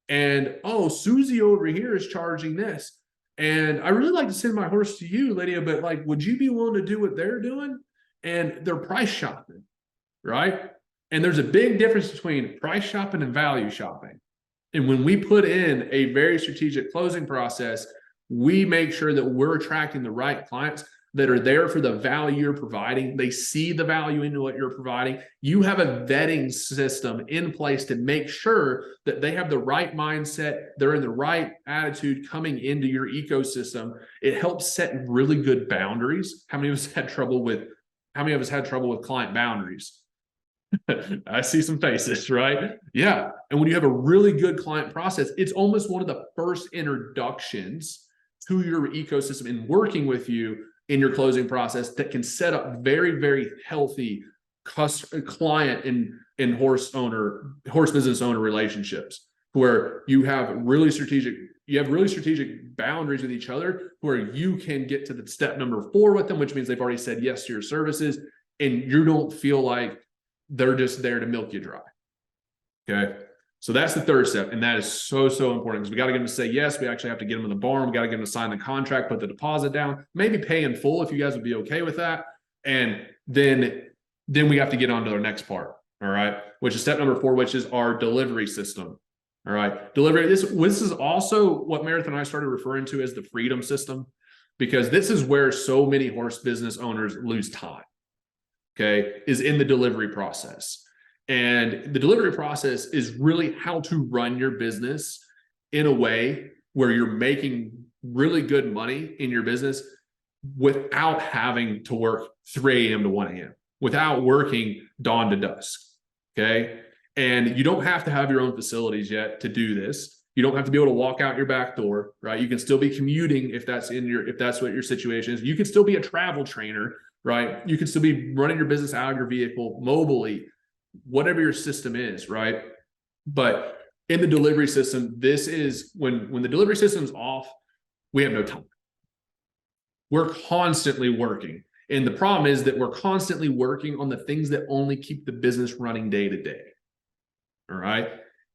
And oh, Susie over here is charging this. And I really like to send my horse to you, Lydia, but like, would you be willing to do what they're doing? And they're price shopping, right? And there's a big difference between price shopping and value shopping. And when we put in a very strategic closing process, we make sure that we're attracting the right clients that are there for the value you're providing. They see the value into what you're providing. You have a vetting system in place to make sure that they have the right mindset, they're in the right attitude coming into your ecosystem. It helps set really good boundaries. How many of us had trouble with client boundaries? I see some faces, right? Yeah. And when you have a really good client process, it's almost one of the first introductions to your ecosystem and working with you in your closing process that can set up very, very healthy client and horse business owner relationships, where you have really strategic boundaries with each other, where you can get to the step number 4 with them, which means they've already said yes to your services, and you don't feel like they're just there to milk you dry. Okay. So that's the third step. And that is so, so important, because we got to get them to say yes. We actually have to get them in the barn. We got to get them to sign the contract, put the deposit down, maybe pay in full if you guys would be okay with that. And then we have to get on to our next part. All right. Which is step number 4, which is our delivery system. All right. Delivery. This is also what Meredith and I started referring to as the freedom system, because this is where so many horse business owners lose time. Okay. Is in the delivery process. And the delivery process is really how to run your business in a way where you're making really good money in your business without having to work 3 a.m. to 1 a.m., without working dawn to dusk. Okay. And you don't have to have your own facilities yet to do this. You don't have to be able to walk out your back door, right? You can still be commuting if that's what your situation is. You can still be a travel trainer, right? You can still be running your business out of your vehicle mobily, whatever your system is, right? But in the delivery system, this is when the delivery system's off, we have no time. We're constantly working. And the problem is that we're constantly working on the things that only keep the business running day to day. All right.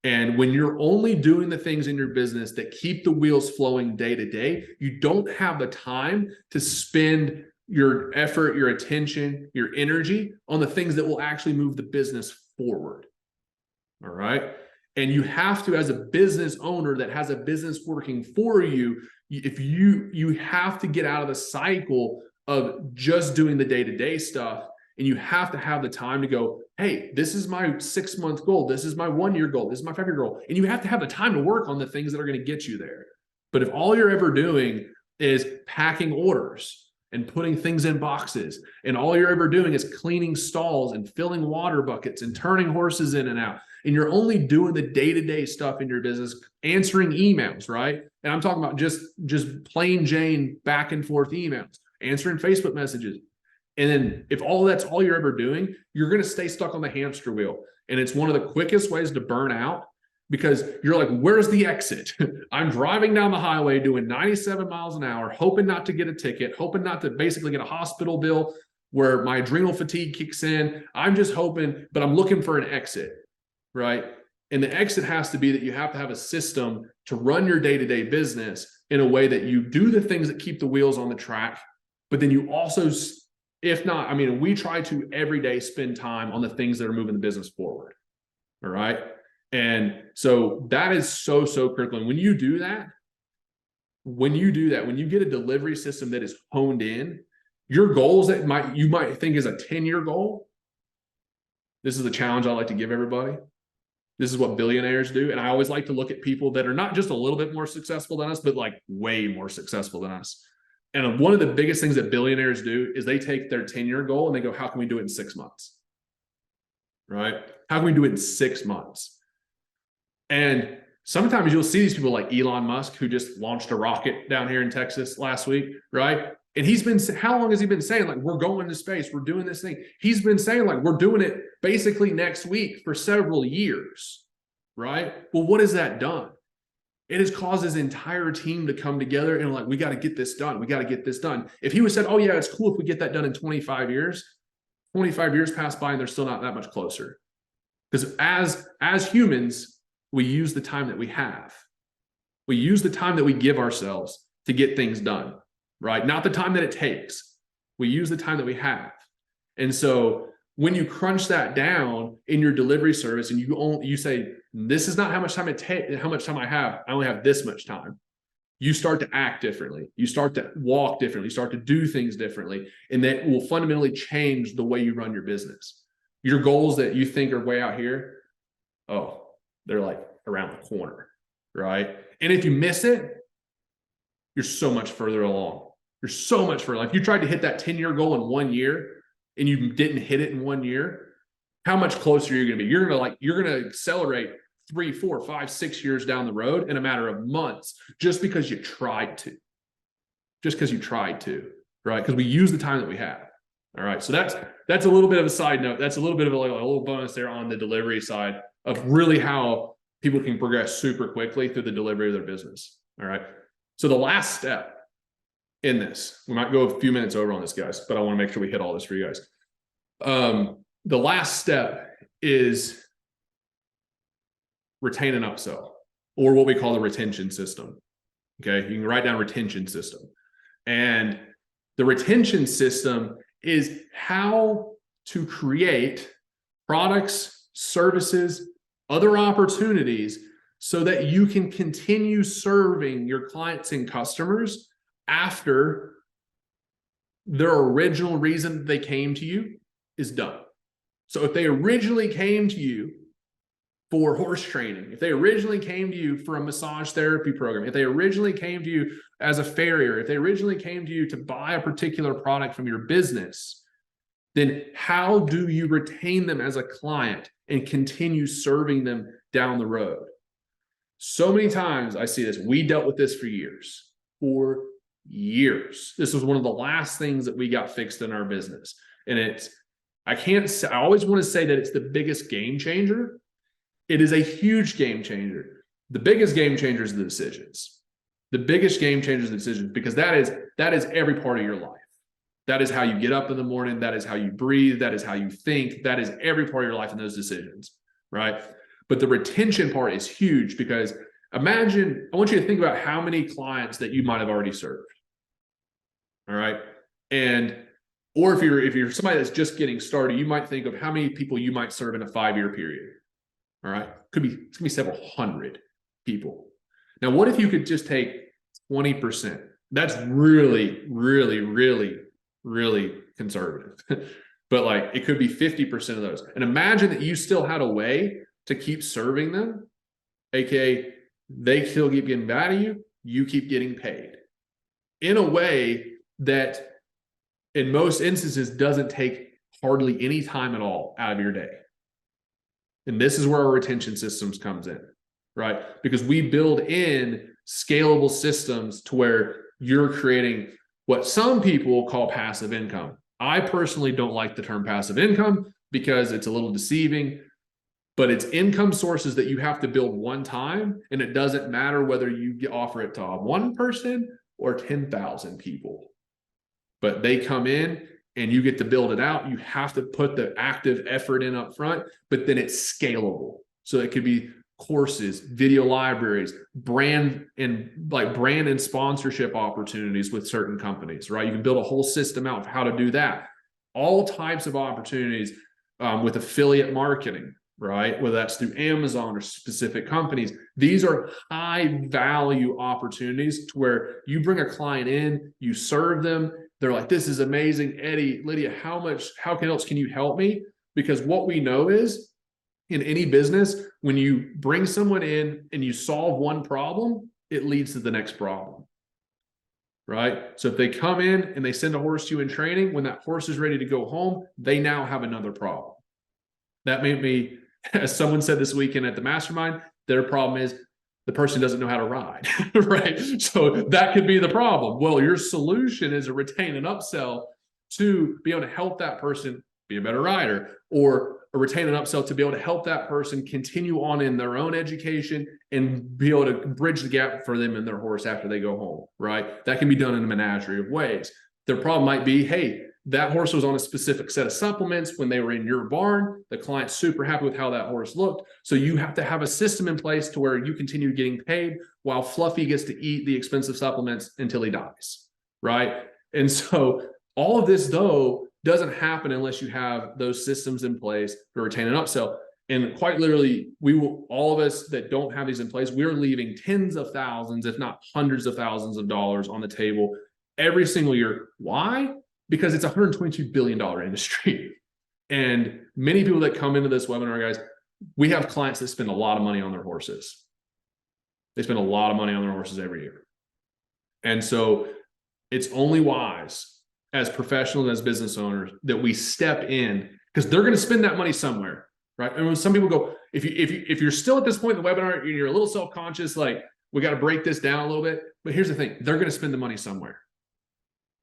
And when you're only doing the things in your business that keep the wheels flowing day to day, you don't have the time to spend your effort, your attention, your energy on the things that will actually move the business forward. All right. And you have to, as a business owner that has a business working for you, if you have to get out of the cycle of just doing the day-to-day stuff, and you have to have the time to go, hey, this is my 6-month goal. This is my 1-year goal. This is my 5-year goal. And you have to have the time to work on the things that are going to get you there. But if all you're ever doing is packing orders and putting things in boxes, and all you're ever doing is cleaning stalls and filling water buckets and turning horses in and out, and you're only doing the day-to-day stuff in your business, answering emails, right? And I'm talking about just plain Jane back and forth emails, answering Facebook messages. And then if that's all you're ever doing, you're going to stay stuck on the hamster wheel. And it's one of the quickest ways to burn out, because you're like, where's the exit? I'm driving down the highway doing 97 miles an hour, hoping not to get a ticket, hoping not to basically get a hospital bill, where my adrenal fatigue kicks in. I'm just hoping, but I'm looking for an exit, right? And the exit has to be that you have to have a system to run your day-to-day business in a way that you do the things that keep the wheels on the track, but then you also, if not, I mean, we try to every day spend time on the things that are moving the business forward. All right. And so that is so, so critical. And when you do that, when you get a delivery system that is honed in, your goals that you might think is a 10-year goal. This is the challenge I like to give everybody. This is what billionaires do. And I always like to look at people that are not just a little bit more successful than us, but like way more successful than us. And one of the biggest things that billionaires do is they take their 10-year goal and they go, how can we do it in 6 months? Right? How can we do it in 6 months? And sometimes you'll see these people like Elon Musk, who just launched a rocket down here in Texas last week, right? And he's been, how long has he been saying, like, we're going to space, we're doing this thing? He's been saying, like, we're doing it basically next week for several years, right? Well, what has that done? It has caused his entire team to come together and like, we got to get this done. We got to get this done. If he would have said, oh yeah, it's cool if we get that done in 25 years, 25 years pass by and they're still not that much closer. Because as humans, we use the time that we have. We use the time that we give ourselves to get things done, right? Not the time that it takes. We use the time that we have. And so when you crunch that down in your delivery service and you say, this is not how much time it takes, how much time I have. I only have this much time. You start to act differently. You start to walk differently. You start to do things differently. And that will fundamentally change the way you run your business. Your goals that you think are way out here, oh, they're like around the corner, right? And if you miss it, you're so much further along. You're so much further. Like if you tried to hit that 10-year goal in 1 year and you didn't hit it in 1 year, how much closer are you going to be? You're going to accelerate 3, 4, 5, 6 years down the road in a matter of months, just because you tried to, right? Because we use the time that we have. All right. So that's a little bit of a side note. That's a little bit of a little bonus there on the delivery side of really how people can progress super quickly through the delivery of their business. All right. So the last step in this, we might go a few minutes over on this, guys, but I want to make sure we hit all this for you guys. The last step is retain and upsell, or what we call the retention system. Okay. You can write down retention system. And the retention system is how to create products, services, other opportunities so that you can continue serving your clients and customers after their original reason they came to you is done. So if they originally came to you for horse training, if they originally came to you for a massage therapy program, if they originally came to you as a farrier, if they originally came to you to buy a particular product from your business, then how do you retain them as a client and continue serving them down the road? So many times I see this. We dealt with this for years. This was one of the last things that we got fixed in our business. And I always want to say that it's the biggest game changer. It is a huge game changer. The biggest game changer is the decisions. The biggest game changer is the decisions, because that is every part of your life. That is how you get up in the morning. That is how you breathe. That is how you think. That is every part of your life in those decisions, right? But the retention part is huge, because I want you to think about how many clients that you might have already served. All right. Or if you're somebody that's just getting started, you might think of how many people you might serve in a 5-year period. All right. It's gonna be several hundred people. Now, what if you could just take 20%? That's really, really, really, really conservative. But like it could be 50% of those. And imagine that you still had a way to keep serving them, aka they still keep getting value, you keep getting paid in a way that in most instances doesn't take hardly any time at all out of your day. And this is where our retention systems comes in, right? Because we build in scalable systems to where you're creating what some people call passive income. I personally don't like the term passive income because it's a little deceiving, but it's income sources that you have to build one time. And it doesn't matter whether you offer it to one person or 10,000 people, but they come in and you get to build it out. You have to put the active effort in up front, but then it's scalable. So it could be courses, video libraries, brand and sponsorship opportunities with certain companies, right? You can build a whole system out of how to do that. All types of opportunities with affiliate marketing, right? Whether that's through Amazon or specific companies. These are high value opportunities to where you bring a client in, you serve them. They're like, this is amazing. Eddie, Lydia, how else can you help me? Because what we know is in any business, when you bring someone in and you solve one problem, it leads to the next problem, right? So if they come in and they send a horse to you in training, when that horse is ready to go home, they now have another problem. That may be, as someone said this weekend at the mastermind, their problem is the person doesn't know how to ride, right? So that could be the problem. Well, your solution is a retain and upsell to be able to help that person be a better rider, or a retain and upsell to be able to help that person continue on in their own education and be able to bridge the gap for them and their horse after they go home, right? That can be done in a menagerie of ways. Their problem might be, hey, that horse was on a specific set of supplements when they were in your barn. The client's super happy with how that horse looked. So you have to have a system in place to where you continue getting paid while Fluffy gets to eat the expensive supplements until he dies, right? And so all of this, though, doesn't happen unless you have those systems in place to retain and upsell. And quite literally, all of us that don't have these in place, we're leaving tens of thousands, if not hundreds of thousands of dollars on the table every single year. Why? Because it's a $122 billion industry. And many people that come into this webinar, guys, we have clients that spend a lot of money on their horses. They spend a lot of money on their horses every year. And so it's only wise as professionals, as business owners, that we step in, because they're going to spend that money somewhere, right? And when some people go, if you're still at this point in the webinar, you're a little self-conscious, like, we got to break this down a little bit. But here's the thing, they're going to spend the money somewhere.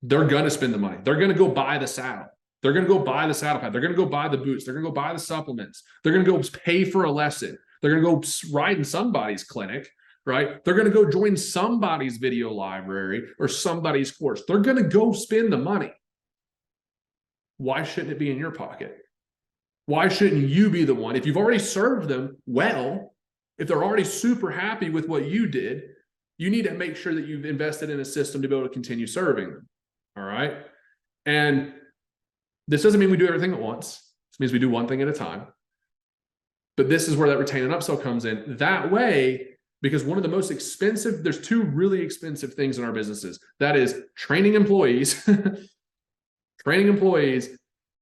They're going to spend the money. They're going to go buy the saddle. They're going to go buy the saddle pad. They're going to go buy the boots. They're going to go buy the supplements. They're going to go pay for a lesson. They're going to go ride in somebody's clinic, right? They're going to go join somebody's video library or somebody's course. They're going to go spend the money. Why shouldn't it be in your pocket? Why shouldn't you be the one? If you've already served them well, if they're already super happy with what you did, you need to make sure that you've invested in a system to be able to continue serving them. All right. And this doesn't mean we do everything at once. This means we do one thing at a time. But this is where that retain and upsell comes in. That way, because one of the most expensive, there's two really expensive things in our businesses. That is training employees,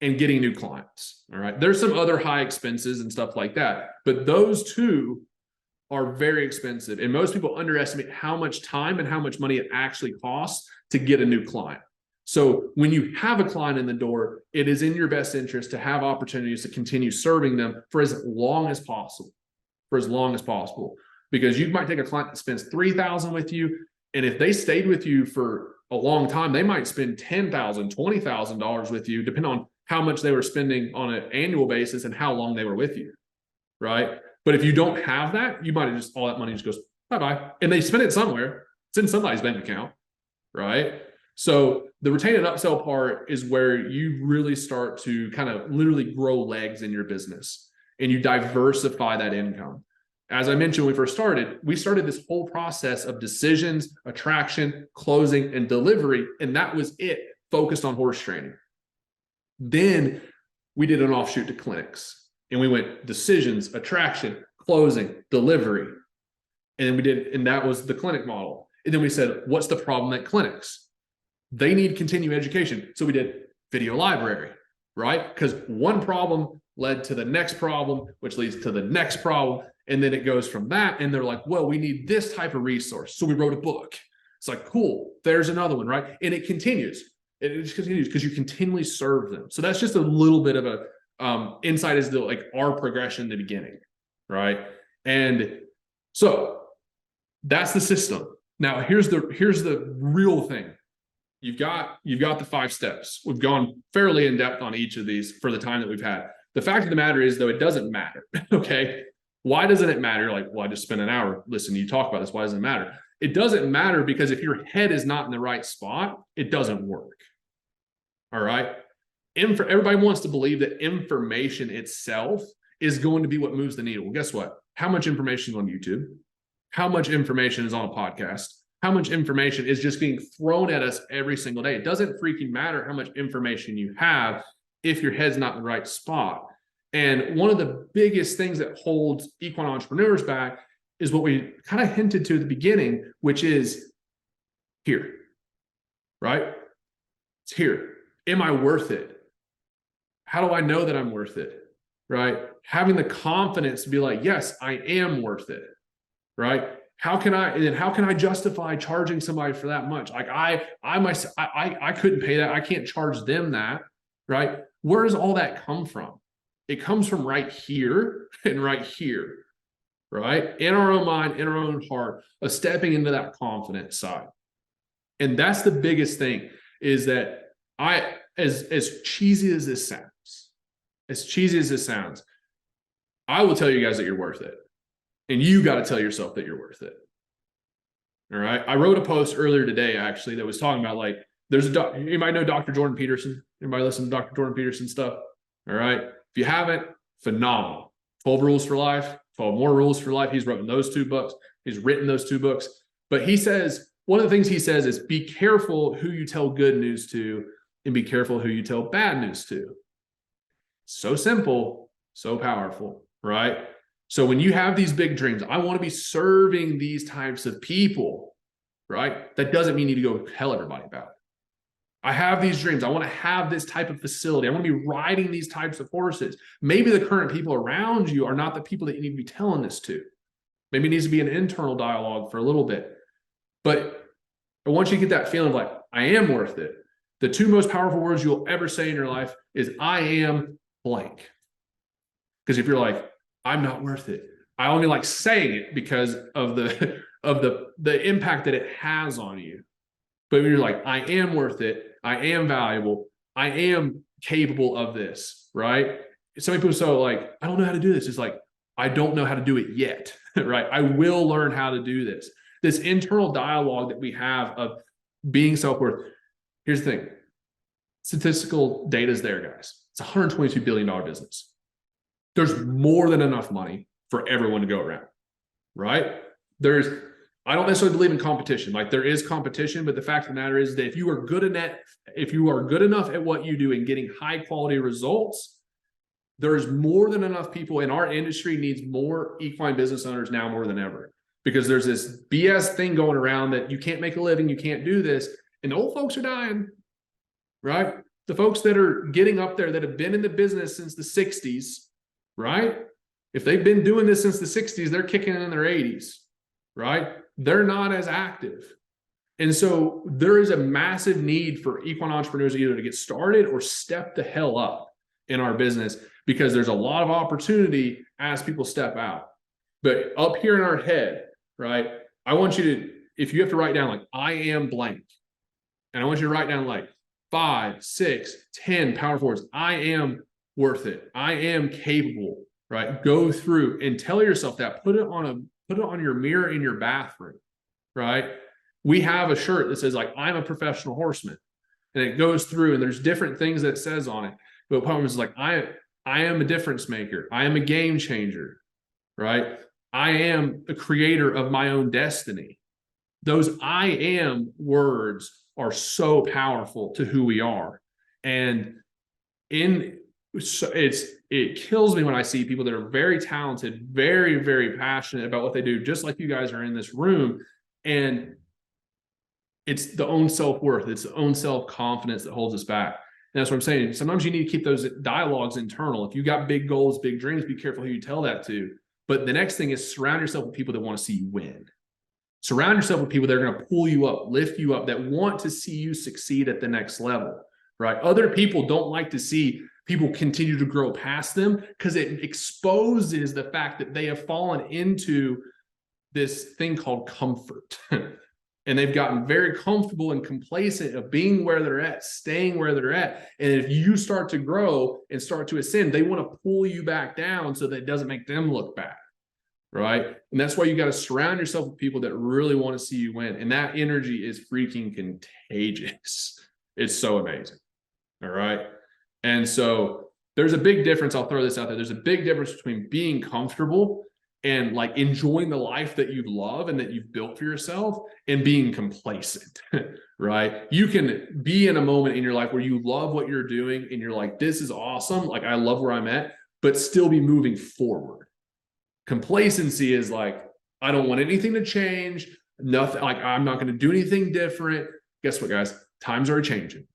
and getting new clients. All right. There's some other high expenses and stuff like that, but those two are very expensive. And most people underestimate how much time and how much money it actually costs to get a new client. So when you have a client in the door, it is in your best interest to have opportunities to continue serving them for as long as possible, because you might take a client that spends $3,000 with you. And if they stayed with you for a long time, they might spend $10,000, $20,000 with you, depending on how much they were spending on an annual basis and how long they were with you, right? But if you don't have that, you might have just, all that money just goes bye-bye. And they spend it somewhere. It's in somebody's bank account, right? So the retain and upsell part is where you really start to kind of literally grow legs in your business and you diversify that income. As I mentioned when we first started, we started this whole process of decisions, attraction, closing, and delivery. And that was it, focused on horse training. Then we did an offshoot to clinics and we went decisions, attraction, closing, delivery. And that was the clinic model. And then we said, what's the problem at clinics? They need continuing education. So we did video library, right? Because one problem led to the next problem, which leads to the next problem. And then it goes from that. And they're like, well, we need this type of resource. So we wrote a book. It's like, cool, there's another one, right? And it continues. It just continues because you continually serve them. So that's just a little bit of a insight as to like our progression in the beginning, right? And so that's the system. Now here's the real thing. You've got the 5 steps. We've gone fairly in depth on each of these for the time that we've had. The fact of the matter is, though, it doesn't matter. Okay. Why doesn't it matter? Like, well, I just spent an hour listening to you talk about this. Why doesn't it matter? It doesn't matter because if your head is not in the right spot, it doesn't work. All right. everybody wants to believe that information itself is going to be what moves the needle. Well, guess what? How much information is on YouTube? How much information is on a podcast? How much information is just being thrown at us every single day? It doesn't freaking matter how much information you have if your head's not in the right spot. And one of the biggest things that holds equine entrepreneurs back is what we kind of hinted to at the beginning, which is here, right? It's here. Am I worth it? How do I know that I'm worth it? Right? Having the confidence to be like, yes, I am worth it. Right? How can I justify charging somebody for that much? Like I couldn't pay that. I can't charge them that. Right? Where does all that come from? It comes from right here and right here. Right? In our own mind, in our own heart, of stepping into that confidence side. And that's the biggest thing, is that as cheesy as this sounds, I will tell you guys that you're worth it. And you got to tell yourself that you're worth it. All right. I wrote a post earlier today, actually, that was talking about, like, you might know Dr. Jordan Peterson. Anybody listen to Dr. Jordan Peterson stuff? All right. If you haven't, phenomenal. 12 Rules for Life, 12 More Rules for Life. He's written those two books. He's written those two books. But he says, one of the things he says is, be careful who you tell good news to and be careful who you tell bad news to. So simple, so powerful, right? So when you have these big dreams, I want to be serving these types of people, right? That doesn't mean you need to go tell everybody about it. I have these dreams. I want to have this type of facility. I want to be riding these types of horses. Maybe the current people around you are not the people that you need to be telling this to. Maybe it needs to be an internal dialogue for a little bit. But once you get that feeling of like, I am worth it, the two most powerful words you'll ever say in your life is, I am blank. Because if you're like, I'm not worth it, I only like saying it because of the impact that it has on you. But when you're like, I am worth it, I am valuable, I am capable of this, right? Some people say, like, I don't know how to do this. It's like, I don't know how to do it yet, right? I will learn how to do this. This internal dialogue that we have of being self-worth. Here's the thing. Statistical data is there, guys. It's a $122 billion business. There's more than enough money for everyone to go around, right? I don't necessarily believe in competition. Like, there is competition, but the fact of the matter is that if you are good enough at what you do and getting high quality results, there's more than enough people, and our industry needs more equine business owners now more than ever, because there's this BS thing going around that you can't make a living, you can't do this, and the old folks are dying, right? The folks that are getting up there that have been in the business since the 60s, right? If they've been doing this since the 60s, they're kicking in their 80s, right? They're not as active. And so there is a massive need for equine entrepreneurs either to get started or step the hell up in our business, because there's a lot of opportunity as people step out. But up here in our head, right? I want you to, if you have to write down, like, I am blank, and I want you to write down like 5, 6, 10 powerful words. I am worth it. I am capable, right? Go through and tell yourself that. Put it on your mirror in your bathroom, right? We have a shirt that says, like, I'm a professional horseman, and it goes through and there's different things that it says on it. But the problem is, like, I am a difference maker. I am a game changer, right? I am a creator of my own destiny. Those I am words are so powerful to who we are. And it kills me when I see people that are very talented, very, very passionate about what they do, just like you guys are in this room. And it's the own self-worth, it's the own self-confidence that holds us back. And that's what I'm saying. Sometimes you need to keep those dialogues internal. If you got big goals, big dreams, be careful who you tell that to. But the next thing is surround yourself with people that want to see you win. Surround yourself with people that are going to pull you up, lift you up, that want to see you succeed at the next level, right? Other people don't like to see people continue to grow past them, because it exposes the fact that they have fallen into this thing called comfort. And they've gotten very comfortable and complacent of being where they're at, staying where they're at. And if you start to grow and start to ascend, they want to pull you back down so that it doesn't make them look bad, right? And that's why you got to surround yourself with people that really want to see you win. And that energy is freaking contagious. It's so amazing. All right. And so there's a big difference. I'll throw this out there. There's a big difference between being comfortable and like enjoying the life that you love and that you've built for yourself and being complacent, right? You can be in a moment in your life where you love what you're doing and you're like, this is awesome. Like, I love where I'm at, but still be moving forward. Complacency is like, I don't want anything to change. Nothing, like, I'm not going to do anything different. Guess what, guys? Times are changing.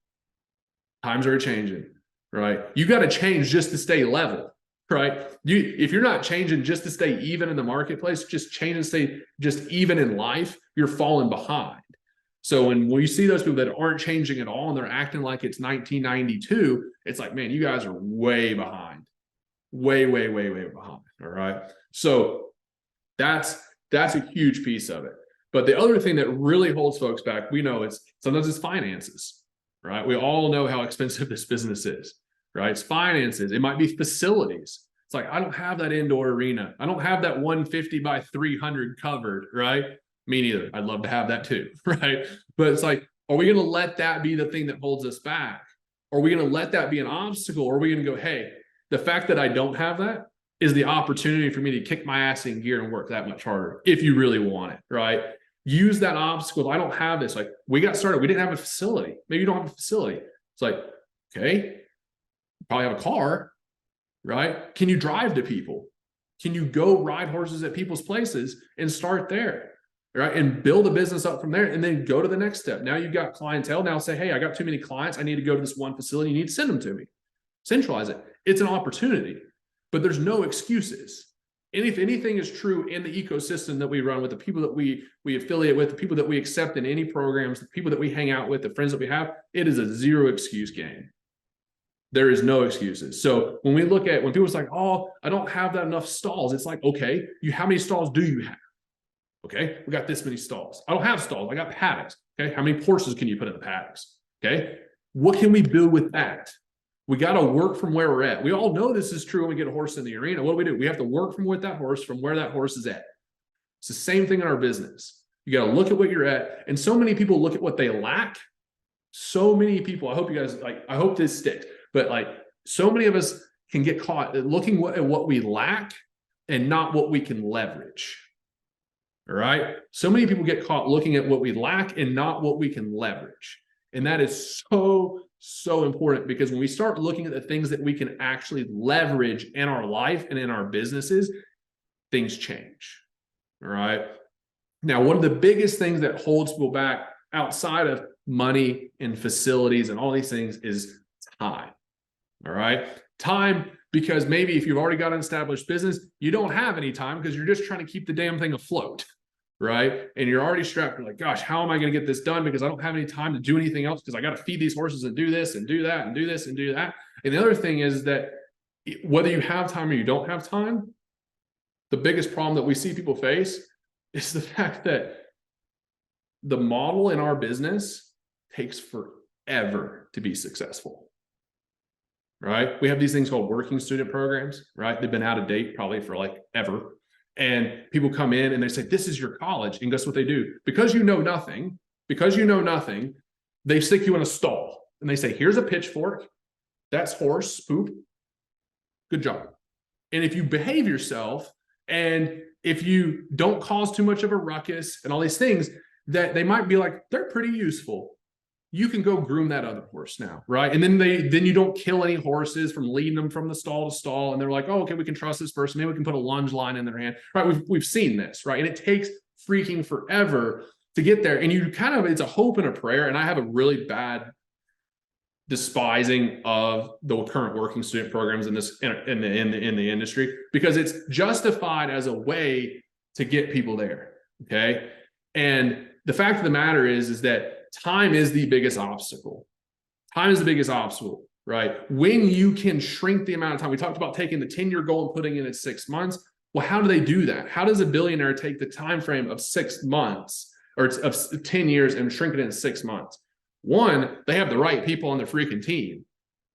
Times are changing, right? You got to change just to stay level. Right? If you're not changing just to stay even in the marketplace, just change and stay just even in life, you're falling behind. So when we see those people that aren't changing at all and they're acting like it's 1992, it's like, man, you guys are way behind. Way behind. All right. So that's a huge piece of it. But the other thing that really holds folks back, we know sometimes it's finances, right? We all know how expensive this business is. Right? It's finances. It might be facilities. It's like, I don't have that indoor arena. I don't have that 150 by 300 covered, right? Me neither. I'd love to have that too, right? But it's like, are we going to let that be the thing that holds us back? Are we going to let that be an obstacle? Or are we going to go, hey, the fact that I don't have that is the opportunity for me to kick my ass in gear and work that much harder if you really want it, right? Use that obstacle. I don't have this. Like, we got started. We didn't have a facility. Maybe you don't have a facility. It's like, okay, probably have a car, right? Can you drive to people? Can you go ride horses at people's places and start there, right? And build a business up from there and then go to the next step. Now you've got clientele. Now say, hey, I got too many clients. I need to go to this one facility. You need to send them to me. Centralize it. It's an opportunity, but there's no excuses. And if anything is true in the ecosystem that we run with, the people that we affiliate with, the people that we accept in any programs, the people that we hang out with, the friends that we have, it is a zero excuse game. There is no excuses. So when people say, oh, I don't have that enough stalls, it's like, okay, how many stalls do you have? Okay, we got this many stalls. I don't have stalls. I got paddocks. Okay, how many horses can you put in the paddocks? Okay, what can we build with that? We got to work from where we're at. We all know this is true when we get a horse in the arena. What do? We have to work from where that horse is at. It's the same thing in our business. You got to look at what you're at. And so many people look at what they lack. So many people, I hope you guys, I hope this sticks. But so many of us can get caught looking at what we lack and not what we can leverage. All right. So many people get caught looking at what we lack and not what we can leverage. And that is so important, because when we start looking at the things that we can actually leverage in our life and in our businesses, things change. All right. Now, one of the biggest things that holds people back outside of money and facilities and all these things is time. All right. Time, because maybe if you've already got an established business, you don't have any time because you're just trying to keep the damn thing afloat. Right. And you're already strapped. You're like, gosh, how am I going to get this done? Because I don't have any time to do anything else, because I got to feed these horses and do this and do that and do this and do that. And the other thing is that whether you have time or you don't have time, the biggest problem that we see people face is the fact that the model in our business takes forever to be successful. Right? We have these things called working student programs, right? They've been out of date probably for ever. And people come in and they say, this is your college. And guess what they do? Because you know nothing, they stick you in a stall and they say, here's a pitchfork. That's horse, poop. Good job. And if you behave yourself and if you don't cause too much of a ruckus and all these things, that they might be like, they're pretty useful. You can go groom that other horse now, right? And then you don't kill any horses from leading them from the stall to stall. And they're like, oh, okay, we can trust this person. Maybe we can put a lunge line in their hand, right? We've seen this, right? And it takes freaking forever to get there. And it's a hope and a prayer. And I have a really bad despising of the current working student programs in the industry, because it's justified as a way to get people there. Okay. And the fact of the matter is that time is the biggest obstacle. Time is the biggest obstacle, right? When you can shrink the amount of time, we talked about taking the 10-year goal and putting it at 6 months. Well, how do they do that? How does a billionaire take the time frame of 6 months or of 10 years and shrink it in 6 months? One, they have the right people on their freaking team,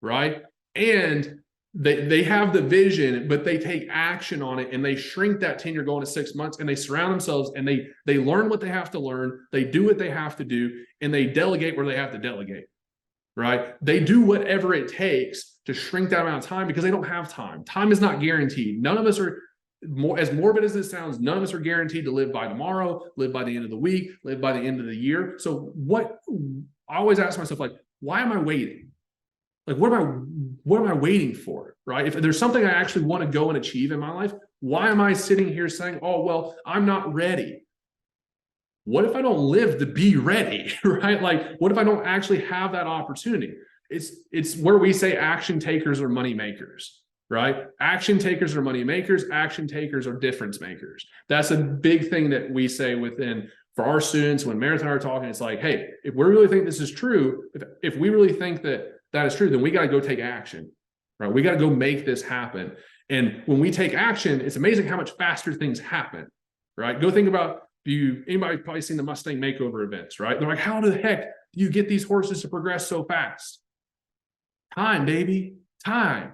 right? And they have the vision, but they take action on it and they shrink that 10-year goal into 6 months, and they surround themselves and they learn what they have to learn. They do what they have to do, and they delegate where they have to delegate. right? They do whatever it takes to shrink that amount of time because they don't have time. Time is not guaranteed. None of us are, as morbid as this sounds, none of us are guaranteed to live by tomorrow, live by the end of the week, live by the end of the year. So what I always ask myself, like, why am I waiting? Like, what am I waiting for, right? If there's something I actually want to go and achieve in my life, why am I sitting here saying, oh, well, I'm not ready? What if I don't live to be ready, right? Like, what if I don't actually have that opportunity? It's where we say action takers are money makers, right? Action takers are money makers. Action takers are difference makers. That's a big thing that we say within for our students when Meredith and I are talking. It's like, hey, if we really think this is true, if we really think that is true, then we got to go take action, right? We got to go make this happen. And when we take action, it's amazing how much faster things happen, right? Go think about anybody probably seen the Mustang makeover events, right? They're like, how the heck do you get these horses to progress so fast? Time, baby, time,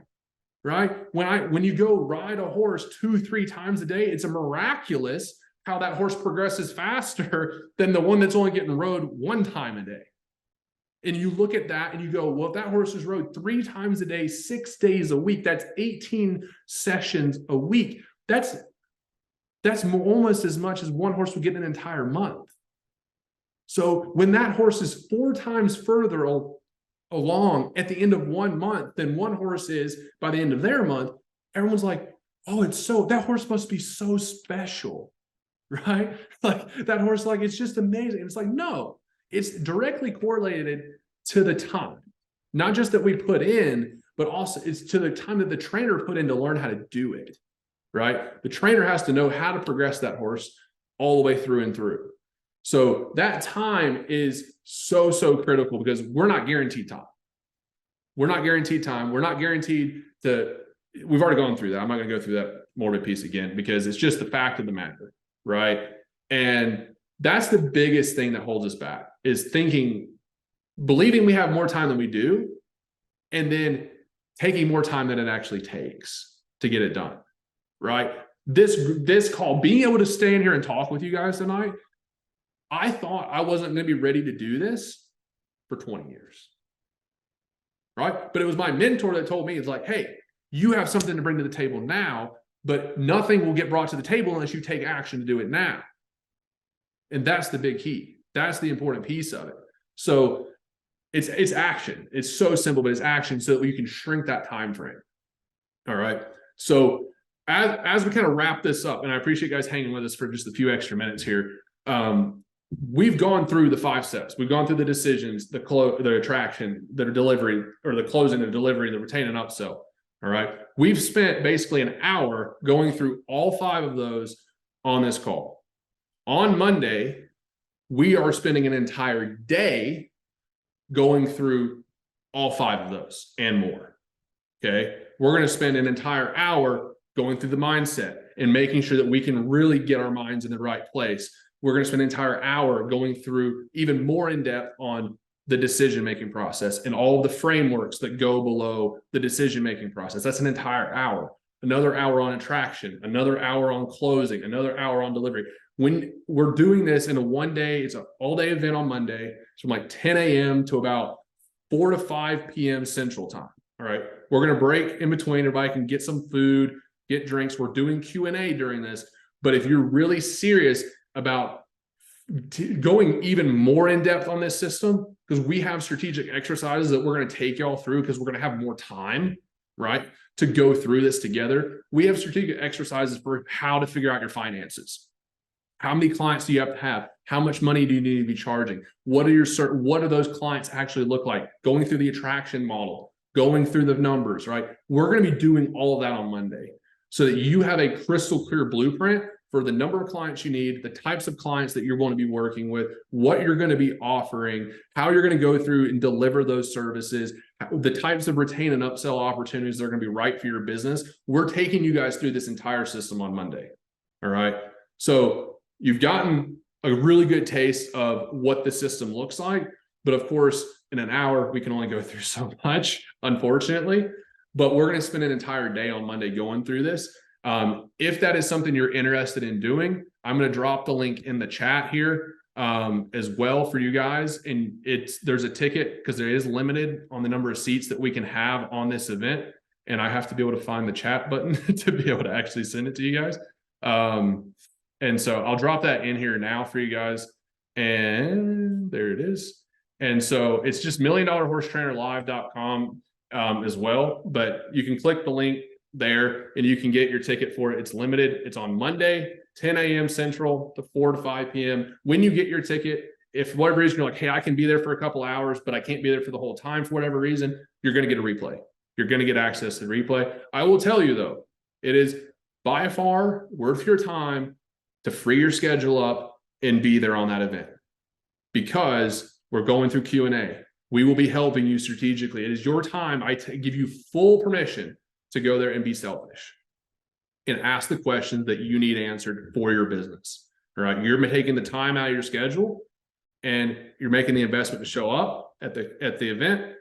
right? When you go ride a horse 2-3 times a day, it's a miraculous how that horse progresses faster than the one that's only getting rode 1 time a day. And you look at that and you go, well, if that horse is rode 3 times a day, 6 days a week, that's 18 sessions a week. That's almost as much as one horse would get in an entire month. So when that horse is 4 times further along at the end of 1 month than one horse is by the end of their month, everyone's like, oh, that horse must be so special, right? Like that horse, like, it's just amazing. It's like, no, it's directly correlated to the time, not just that we put in, but also it's to the time that the trainer put in to learn how to do it. Right? The trainer has to know how to progress that horse all the way through and through. So that time is so, so critical because we're not guaranteed time. We're not guaranteed time. We're not guaranteed we've already gone through that. I'm not going to go through that morbid piece again because it's just the fact of the matter, right? And that's the biggest thing that holds us back is believing we have more time than we do, and then taking more time than it actually takes to get it done. Right? This call, being able to stand here and talk with you guys tonight, I thought I wasn't going to be ready to do this for 20 years. Right? But it was my mentor that told me, it's like, hey, you have something to bring to the table now, but nothing will get brought to the table unless you take action to do it now. And that's the big key. That's the important piece of it. So it's action. It's so simple, but it's action so that you can shrink that time frame. All right. So as we kind of wrap this up, and I appreciate you guys hanging with us for just a few extra minutes here. We've gone through the 5 steps. We've gone through the decisions, the attraction, the delivery, or the closing, the delivery, the retain and upsell. All right. We've spent basically an hour going through all 5 of those on this call. On Monday, we are spending an entire day going through all 5 of those and more. Okay. We're going to spend an entire hour going through the mindset and making sure that we can really get our minds in the right place. We're going to spend an entire hour going through even more in depth on the decision-making process and all of the frameworks that go below the decision-making process. That's an entire hour. Another hour on attraction, another hour on closing, another hour on delivery. When we're doing this in a 1 day, it's an all-day event on Monday. It's from like 10 a.m. to about 4 to 5 p.m. Central Time. All right. We're going to break in between. Everybody can get some food, get drinks. We're doing Q&A during this. But if you're really serious about going even more in depth on this system, because we have strategic exercises that we're going to take y'all through because we're going to have more time, right, to go through this together. We have strategic exercises for how to figure out your finances. How many clients do you have to have? How much money do you need to be charging? What do those clients actually look like? Going through the attraction model, going through the numbers, right? We're going to be doing all of that on Monday so that you have a crystal clear blueprint for the number of clients you need, the types of clients that you're going to be working with, what you're going to be offering, how you're going to go through and deliver those services, the types of retain and upsell opportunities that are going to be right for your business. We're taking you guys through this entire system on Monday. All right. So you've gotten a really good taste of what the system looks like. But of course, in an hour, we can only go through so much, unfortunately. But we're going to spend an entire day on Monday going through this. If that is something you're interested in doing, I'm going to drop the link in the chat here. as well for you guys. And there's a ticket because there is limited on the number of seats that we can have on this event. And I have to be able to find the chat button to be able to actually send it to you guys. And so I'll drop that in here now for you guys. And there it is. And so it's just milliondollarhorsetrainerlive.com as well. But you can click the link there and you can get your ticket for it. It's limited. It's on Monday, 10 a.m. Central to 4 to 5 p.m. When you get your ticket, if for whatever reason you're like, hey, I can be there for a couple hours, but I can't be there for the whole time for whatever reason, you're going to get a replay. You're going to get access to the replay. I will tell you though, it is by far worth your time to free your schedule up and be there on that event, because we're going through Q&A. We will be helping you strategically. It is your time. I give you full permission to go there and be selfish and ask the questions that you need answered for your business. All right. You're taking the time out of your schedule and you're making the investment to show up at the event.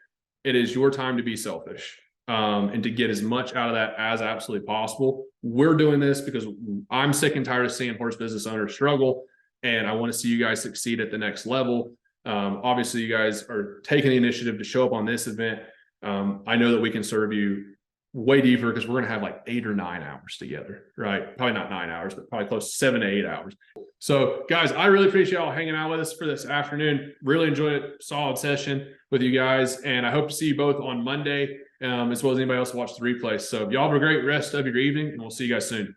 It is your time to be selfish and to get as much out of that as absolutely possible. We're doing this because I'm sick and tired of seeing horse business owners struggle, and I want to see you guys succeed at the next level. Obviously, you guys are taking the initiative to show up on this event. I know that we can serve you way deeper because we're going to have like 8 or 9 hours together, right? Probably not 9 hours, but probably close to 7 to 8 hours. So guys, I really appreciate y'all hanging out with us for this afternoon. Really enjoyed it. Solid session with you guys. And I hope to see you both on Monday, as well as anybody else who watched the replay. So y'all have a great rest of your evening, and we'll see you guys soon.